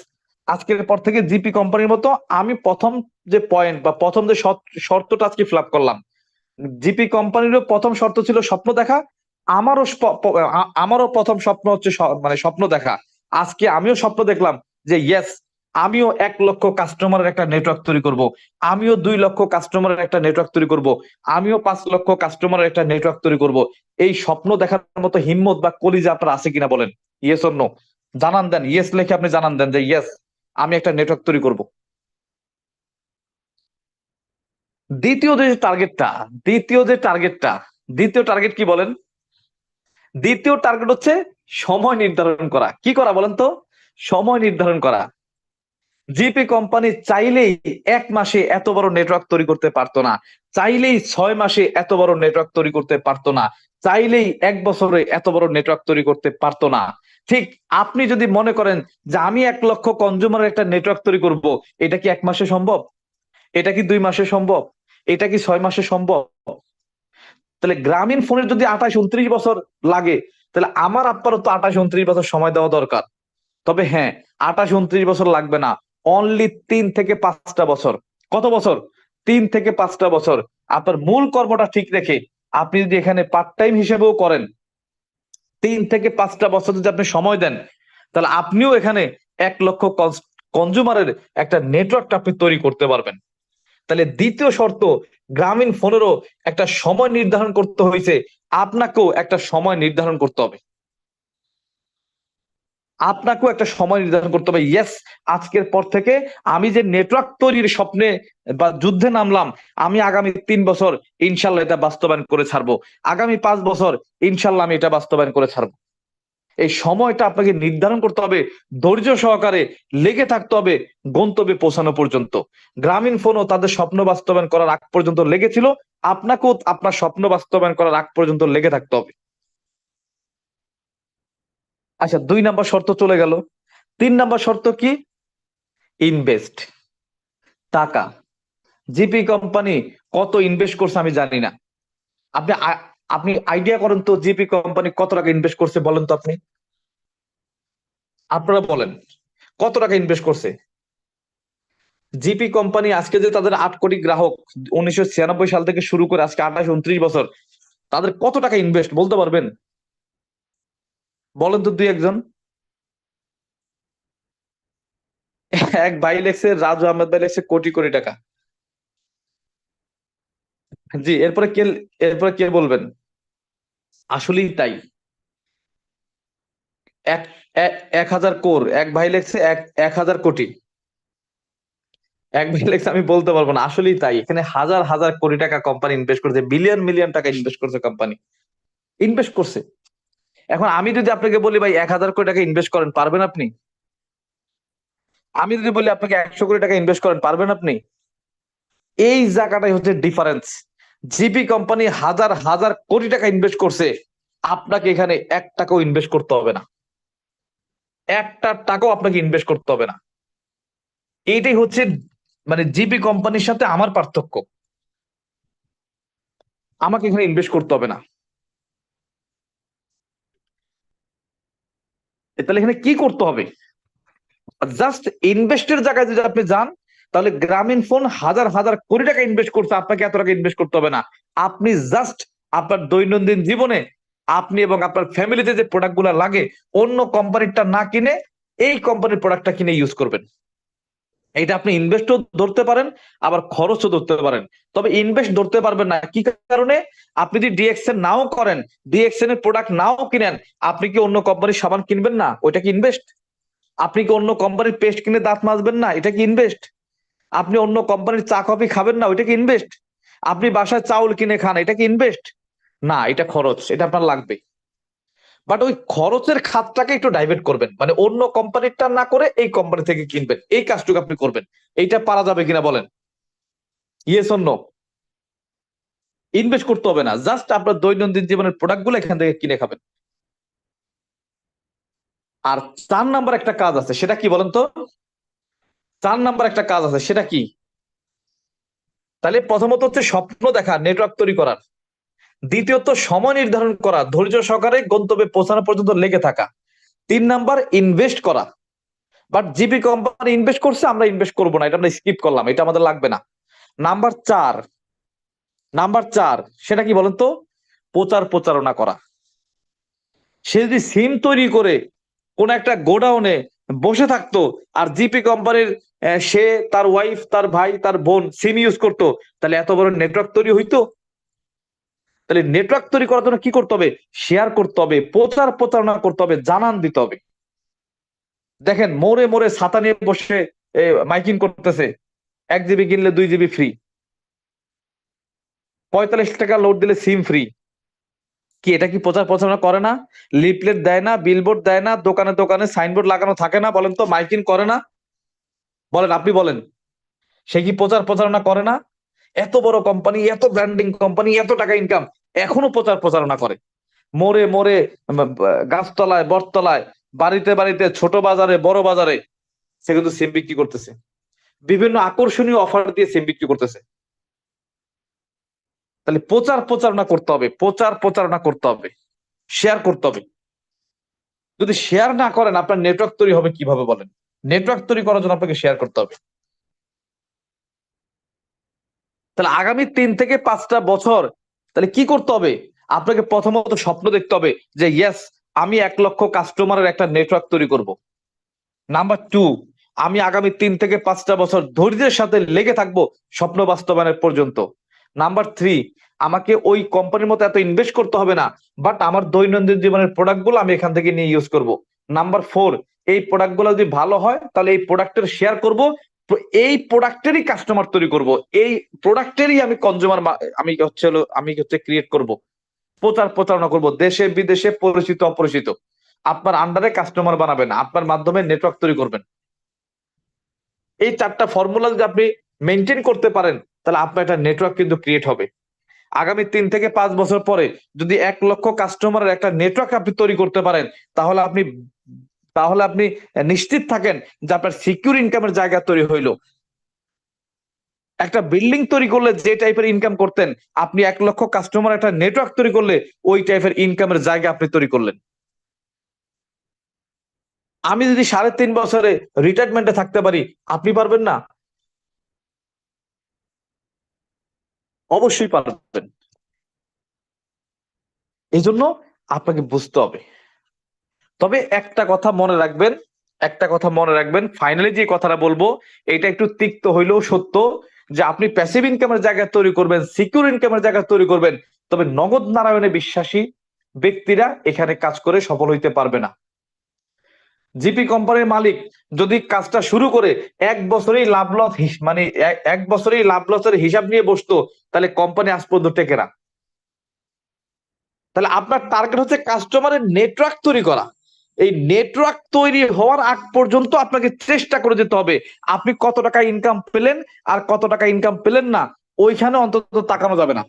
আজকের পর থেকে জিপি কোম্পানির মতো আমি প্রথম যে পয়েন্ট বা প্রথম যে শর্তটা আজকে ফিল আপ করলাম, জিপি কোম্পানিরও প্রথম শর্ত ছিল স্বপ্ন দেখা। আমারও আমারও প্রথম স্বপ্ন হচ্ছে মানে স্বপ্ন দেখা। আজকে আমিও স্বপ্ন দেখলাম যে ইয়েস, আমিও 1 লক্ষ কাস্টমারের একটা নেটওয়ার্ক তৈরি করব, আমিও 2 লক্ষ কাস্টমারের একটা নেটওয়ার্ক তৈরি করব, আমিও 5 লক্ষ কাস্টমারের একটা নেটওয়ার্ক তৈরি করব। এই স্বপ্ন দেখার মতো হিম্মত বা কলিজা আপনার আছে কিনা বলেন? ইয়েস অর নো জানান দেন। ইয়েস লিখে আপনি জানান দেন যে ইয়েস, আমি একটা নেটওয়ার্ক তৈরি করব। দ্বিতীয় যে টার্গেটটা, দ্বিতীয় যে টার্গেটটা, দ্বিতীয় টার্গেট কি বলেন? দ্বিতীয় টার্গেট হচ্ছে সময় নির্ধারণ করা। কি করা বলেন তো? সময় নির্ধারণ করা। জিপি কোম্পানি চাইলেই 1 মাসে এত বড় নেটওয়ার্ক তৈরি করতে পারতো না, চাইলেই 6 মাসে এত বড় নেটওয়ার্ক তৈরি করতে পারতো না, চাইলেই 1 বছরে এত বড় নেটওয়ার্ক তৈরি করতে পারতো না। ঠিক আপনি যদি মনে করেন যে আমি 1 লক্ষ কনজিউমারের একটা নেটওয়ার্ক তৈরি করব, এটা কি 1 মাসে সম্ভব? এটা কি 2 মাসে সম্ভব? এটা কি 6 মাসে সম্ভব? তাহলে গ্রামীণ ফোনের যদি 28-29 বছর লাগে, তাহলে আমার আপনারও তো 28-29 বছর সময় দেওয়া দরকার। তবে হ্যাঁ, 28-29 বছর লাগবে না, অনলি 3 থেকে 5টা বছর। কত বছর? 3 থেকে 5টা বছর। আপনার মূল কর্মটা ঠিক রেখে আপনি যদি এখানে পার্ট টাইম হিসেবেও করেন, 3 থেকে 5টা বছর যদি আপনি সময় দেন, তাহলে আপনিও এখানে 1 লক্ষ কনজুমারের একটা নেটওয়ার্ক আপনি তৈরি করতে পারবেন। তাহলে দ্বিতীয় শর্ত, গ্রামীণ ফোনেরও একটা সময় নির্ধারণ করতে হয়েছে, আপনাকেও একটা সময় নির্ধারণ করতে হবে। আপনাকেও একটা সময় নির্ধারণ করতে হবে। ইয়েস, আজকের পর থেকে আমি যে নেটওয়ার্ক তৈরির স্বপ্নে বা যুদ্ধে নামলাম, আমি আগামী 3 বছর ইনশাল্লাহ এটা বাস্তবায়ন করে ছাড়বো, আগামী 5 বছর ইনশাল্লাহ আমি এটা বাস্তবায়ন করে ছাড়বো। এই সময়টা আপনাকে নির্ধারণ করতে হবে, ধৈর্য সহকারে লেগে থাকতে হবে গন্তব্যে পৌঁছানো পর্যন্ত। গ্রামীণ ফোনও তাদের স্বপ্ন বাস্তবায়ন করার আগ পর্যন্ত লেগেছিল, আপনাকেও আপনার স্বপ্ন বাস্তবায়ন করার আগ পর্যন্ত লেগে থাকতে হবে। আচ্ছা, 2 নম্বর শর্ত চলে গেল। 3 নম্বর শর্ত কি? ইনভেস্ট, টাকা। জিপি কোম্পানি কত ইনভেস্ট করছে আমি জানি না। আপনি আপনি আইডিয়া করেন তো, জিপি কোম্পানি কত টাকা ইনভেস্ট করছে বলেন তো আপনি। আপনারা বলেন, কত টাকা ইনভেস্ট করছে জিপি কোম্পানি? আজকে যে তাদের 8 কোটি গ্রাহক, 1996 সাল থেকে শুরু করে আজকে 28-29 বছর, তাদের কত টাকা ইনভেস্ট বলতে পারবেন? বলেন তো দুই একজন। এক ভাই লেখছে, রাজু আহমেদ ভাই লেখছে কোটি কোটি টাকা। জি, এরপরে কে বলবেন? আসলেই তাই। এক 1,000 কোর, এক ভাই লেখছে 1,000 কোটি। এক ভাই লেখছে আমি বলতে পারবো না। আসলেই তাই, এখানে হাজার হাজার কোটি টাকা কোম্পানি ইনভেস্ট করছে, বিলিয়ন মিলিয়ন টাকা ইনভেস্ট করছে কোম্পানি, ইনভেস্ট করছে। এখন আমি যদি আপনাকে বলি ভাই 1,000 কোটি টাকা ইনভেস্ট করেন, পারবেন আপনি? আমি যদি বলি আপনাকে 100 কোটি টাকা ইনভেস্ট করেন, পারবেন আপনি? এই জায়গাটাই হচ্ছে ডিফারেন্স। জিপি কোম্পানি হাজার হাজার কোটি টাকা ইনভেস্ট করছে, আপনাকে এখানে 1 টাকাও ইনভেস্ট করতে হবে না, 1টা টাকাও আপনাকে ইনভেস্ট করতে হবে না। এইটাই হচ্ছে মানে জিপি কোম্পানির সাথে আমার পার্থক্য। আমাকে এখানে ইনভেস্ট করতে হবে না। তাহলে এখানে কি করতে হবে? জাস্ট ইনভেস্টের জায়গায় যদি আপনি যান, তাহলে গ্রামীণ ফোন হাজার হাজার কোটি টাকা ইনভেস্ট করছে, আপনাকে এত টাকা ইনভেস্ট করতে হবে না। আপনি জাস্ট আপনার দৈনন্দিন জীবনে আপনি এবং আপনার ফ্যামিলিতে যে প্রোডাক্ট গুলা লাগে, অন্য কোম্পানিটা না কিনে এই কোম্পানির প্রোডাক্টটা কিনে ইউজ করবেন। এটা আপনি ইনভেস্টও ধরতে পারেন, আবার খরচও ধরতে পারেন। তবে ইনভেস্ট ধরতে পারবেন না কি কারণে? আপনি যদি ডিএক্সএন নাও করেন, ডিএক্সএন এর প্রোডাক্ট নাও কিনেন, আপনি কি অন্য কোম্পানির সাবান কিনবেন না? ওইটা কি ইনভেস্ট? আপনি কি অন্য কোম্পানির পেস্ট কিনে দাঁত মাজবেন না? এটা কি ইনভেস্ট? আপনি অন্য কোম্পানির চা কফি খাবেন না? ওইটা কি ইনভেস্ট? আপনি বাসায় চাউল কিনে খান, এটা কি ইনভেস্ট? না, এটা খরচ, এটা আপনার লাগবে। বাট ওই খরচের খাতটাকে একটু ডাইভার্ট করবেন, মানে অন্য কোম্পানিটা না করে এই কোম্পানি থেকে কিনবেন, এই কাজটুকু আপনি করবেন। এইটা পারা যাবে কিনা বলেন? Yes or no? ইনভেস্ট করতে হবে না, জাস্ট আপনার দৈনন্দিন জীবনের প্রোডাক্ট গুলো এখান থেকে কিনে খাবেন। আর 4 নাম্বার একটা কাজ আছে, সেটা কি বলেন তো? 4 নাম্বার একটা কাজ আছে, সেটা কি? তাহলে প্রথমত হচ্ছে স্বপ্ন দেখা, নেটওয়ার্ক তৈরি করার। দ্বিতীয়ত সময় নির্ধারণ করা, ধৈর্য সহকারে গন্তব্যে পৌঁছানো পর্যন্ত লেগে থাকা। 3 নাম্বার ইনভেস্ট করা। বাট জিপি কোম্পানি ইনভেস্ট করছে, আমরা ইনভেস্ট করবো না, এটা আমরা স্কিপ করলাম, এটা আমাদের লাগবে না। নাম্বার 4, নাম্বার 4 সেটা কি বলেন তো? প্রচারণা করা। সে যদি সিম তৈরি করে কোন একটা গোডাউনে বসে থাকতো, আর জিপি কোম্পানির সে, তার ওয়াইফ, তার ভাই, তার বোন সিম ইউজ করতো, তাহলে এত বড় নেটওয়ার্ক তৈরি হইতো? তাহলে নেটওয়ার্ক তৈরি করার জন্য কি করতে হবে? শেয়ার করতে হবে, প্রচারণা করতে হবে, জানান দিতে হবে। দেখেন, মোড়ে মোড়ে ছাতা নিয়ে বসে মাইকিং করতেছে, 1 জিবি কিনলে 2 জিবি ফ্রি, 45 টাকা লোড দিলে সিম ফ্রি। কি এটা কি প্রচারণা করে না? লিফলেট দেয় না, বিলবোর্ড দেয় না, দোকানে দোকানে সাইনবোর্ড লাগানো থাকে না? বলেন তো, মাইকিং করে না? বলেন, আপনি বলেন, সে কি প্রচারণা করে না? এত বড় কোম্পানি, এত ব্র্যান্ডিং কোম্পানি, এত টাকা ইনকাম, এখনো প্রচারণা করে। মোড়ে মোড়ে, গাছতলায়, বটতলায়, বাড়িতে বাড়িতে, ছোট বাজারে, বড় বাজারে সে কিন্তু সিম বিক্রি করতেছে, বিভিন্ন আকর্ষণীয় অফার দিয়ে সিম বিক্রি করতেছে। তাহলে প্রচারণা করতে হবে, প্রচারণা করতে হবে, শেয়ার করতে হবে। যদি শেয়ার না করেন আপনার নেটওয়ার্ক তৈরি হবে কিভাবে বলেন? নেটওয়ার্ক তৈরি করার জন্য আপনাকে শেয়ার করতে হবে। তাহলে আগামী 3 থেকে 5টা বছর তাহলে কি করতে হবে? আপনাকে প্রথমত স্বপ্ন দেখতে হবে যে ইয়েস, আমি 1 লক্ষ কাস্টমারের একটা নেটওয়ার্ক তৈরি করব। নাম্বার 2, আমি আগামী 3 থেকে 5টা বছর ধৈর্যের সাথে লেগে থাকবো স্বপ্ন বাস্তবায়নের পর্যন্ত। নাম্বার 3, আমাকে ওই কোম্পানির মতো এত ইনভেস্ট করতে হবে না, বাট আমার দৈনন্দিন জীবনের প্রোডাক্ট গুলো আমি এখান থেকে নিয়ে ইউজ করব। নাম্বার 4, এই প্রোডাক্ট গুলো যদি ভালো হয় তাহলে এই প্রোডাক্টের শেয়ার করব, এই প্রোডাক্টেরই কাস্টমার তৈরি করব, এই প্রোডাক্টেরই আমি কনজিউমার আমি হচ্ছে ক্রিয়েট করব, প্রচারণা করব দেশে বিদেশে, পরিচিত অপরিচিত। আপনার আন্ডারে কাস্টমার বানাবেন, আপনার মাধ্যমে নেটওয়ার্ক তৈরি করবেন। এই 4টা ফর্মুলা যদি আপনি মেনটেন করতে পারেন তাহলে আপনার একটা নেটওয়ার্ক কিন্তু ক্রিয়েট হবে। আগামী 3 থেকে 5 বছর পরে যদি 1 লক্ষ কাস্টমারের একটা নেটওয়ার্ক আপনি তৈরি করতে পারেন, তাহলে আপনি তাহলে আপনি নিশ্চিত থাকেন যে আপনার সিকিউর ইনকামের জায়গা তৈরি হইলো। একটা বিল্ডিং তৈরি করলে যে টাইপের ইনকাম করতেন, আপনি 1 লক্ষ কাস্টমার একটা নেটওয়ার্ক তৈরি করলে ওই টাইপের ইনকামের জায়গা আপনি তৈরি করলেন। আমি যদি 3.5 বছরে রিটায়ারমেন্টে থাকতে পারি, আপনি পারবেন না? অবশ্যই পারবেন। এই জন্য আপনাকে বুঝতে হবে। তবে একটা কথা মনে রাখবেন, ফাইনালি যে কথাটা বলবো এটা একটু তিক্ত হইলেও সত্য, যে আপনি প্যাসিভ ইনকামের জায়গা তৈরি করবেন, সিকিউর ইনকামের জায়গা তৈরি করবেন, তবে নগদ নারায়ণে বিশ্বাসী ব্যক্তিরা এখানে কাজ করে সফল হইতে পারবে না। জিপি কোম্পানির মালিক যদি কাজটা শুরু করে 1 বছরেই লাভ লস মানে 1 বছরেই লাভ লসের হিসাব নিয়ে বসতো, তাহলে কোম্পানি আজ পর্যন্ত টেকে না। তাহলে আপনার টার্গেট হচ্ছে কাস্টমারের নেটওয়ার্ক তৈরি করা। এই নেটওয়ার্ক তৈরি হওয়ার আগ পর্যন্ত আপনাকে চেষ্টা করে যেতে হবে। আপনি কত টাকা ইনকাম পেলেন আর কত টাকা ইনকাম পেলেন না, ওইখানে অন্তত তাকানো যাবে না।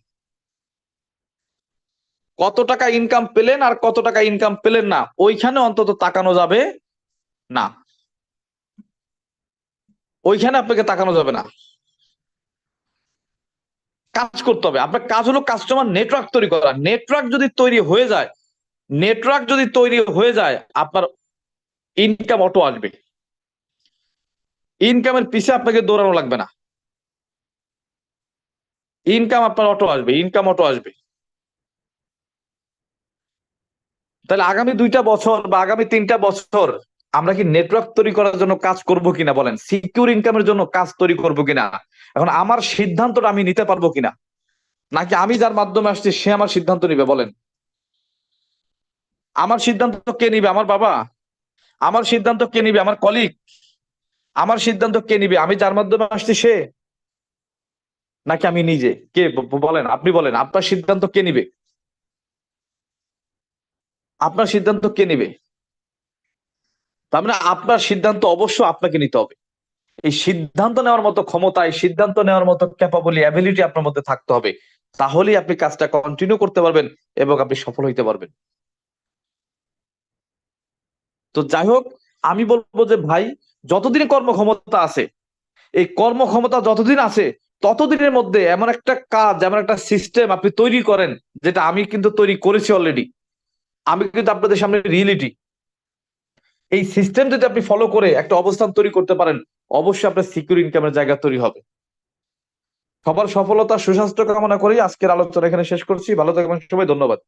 কত টাকা ইনকাম পেলেন আর কত টাকা ইনকাম পেলেন না, ওইখানে অন্তত তাকানো যাবে না। ওইখানে আপনাকে তাকানো যাবে না। কাজ করতে হবে। আপনার কাজ হলো কাস্টমার নেটওয়ার্ক তৈরি করা। নেটওয়ার্ক যদি তৈরি হয়ে যায় আপনার ইনকাম অটো আসবে। ইনকামের পিছে আপনাকে দৌড়ানো লাগবে না। ইনকাম আপনার অটো আসবে, ইনকাম অটো আসবে। তাহলে আগামী 2টা বছর বা আগামী 3টা বছর আমরা কি নেটওয়ার্ক তৈরি করার জন্য কাজ করব কিনা বলেন? সিকিউর ইনকামের জন্য কাজ তৈরি করব কিনা? এখন আমার সিদ্ধান্তটা আমি নিতে পারবো কিনা, নাকি আমি যার মাধ্যমে আসছি সে আমার সিদ্ধান্ত নিবে বলেন? আমার সিদ্ধান্ত কে নিবে? আমার বাবা? আমার সিদ্ধান্ত কে নিবে? আমার কলিগ? আমার সিদ্ধান্ত কে নিবে? আমি যার মাধ্যমে আসছি সে, নাকি আমি নিজে? কে বলেন, আপনি বলেন, আপনার সিদ্ধান্ত কে নিবে? আপনার সিদ্ধান্ত কে নিবে? তার মানে আপনার সিদ্ধান্ত অবশ্য আপনাকে নিতে হবে। এই সিদ্ধান্ত নেওয়ার মতো ক্ষমতা, এই সিদ্ধান্ত নেওয়ার মতো ক্যাপাবলি অ্যাবিলিটি আপনার মধ্যে থাকতে হবে। তাহলেই আপনি কাজটা কন্টিনিউ করতে পারবেন এবং আপনি সফল হইতে পারবেন। তো যাই হোক, আমি বলবো যে ভাই, যতদিন কর্মক্ষমতা আছে, এই কর্মক্ষমতা যতদিন আছে ততদিনের মধ্যে এমন একটা কাজ, এমন একটা সিস্টেম আপনি তৈরি করেন, যেটা আমি কিন্তু তৈরি করেছি অলরেডি। আমি কিন্তু আপনাদের সামনে রিয়েলিটি। এই সিস্টেম যদি আপনি ফলো করে একটা অবস্থান তৈরি করতে পারেন, অবশ্যই আপনার সিকিউর ইনকামের জায়গা তৈরি হবে। সবার সফলতা সুস্বাস্থ্য কামনা করি আজকের আলোচনা এখানে শেষ করছি। ভালো থাকবেন সবাই, ধন্যবাদ।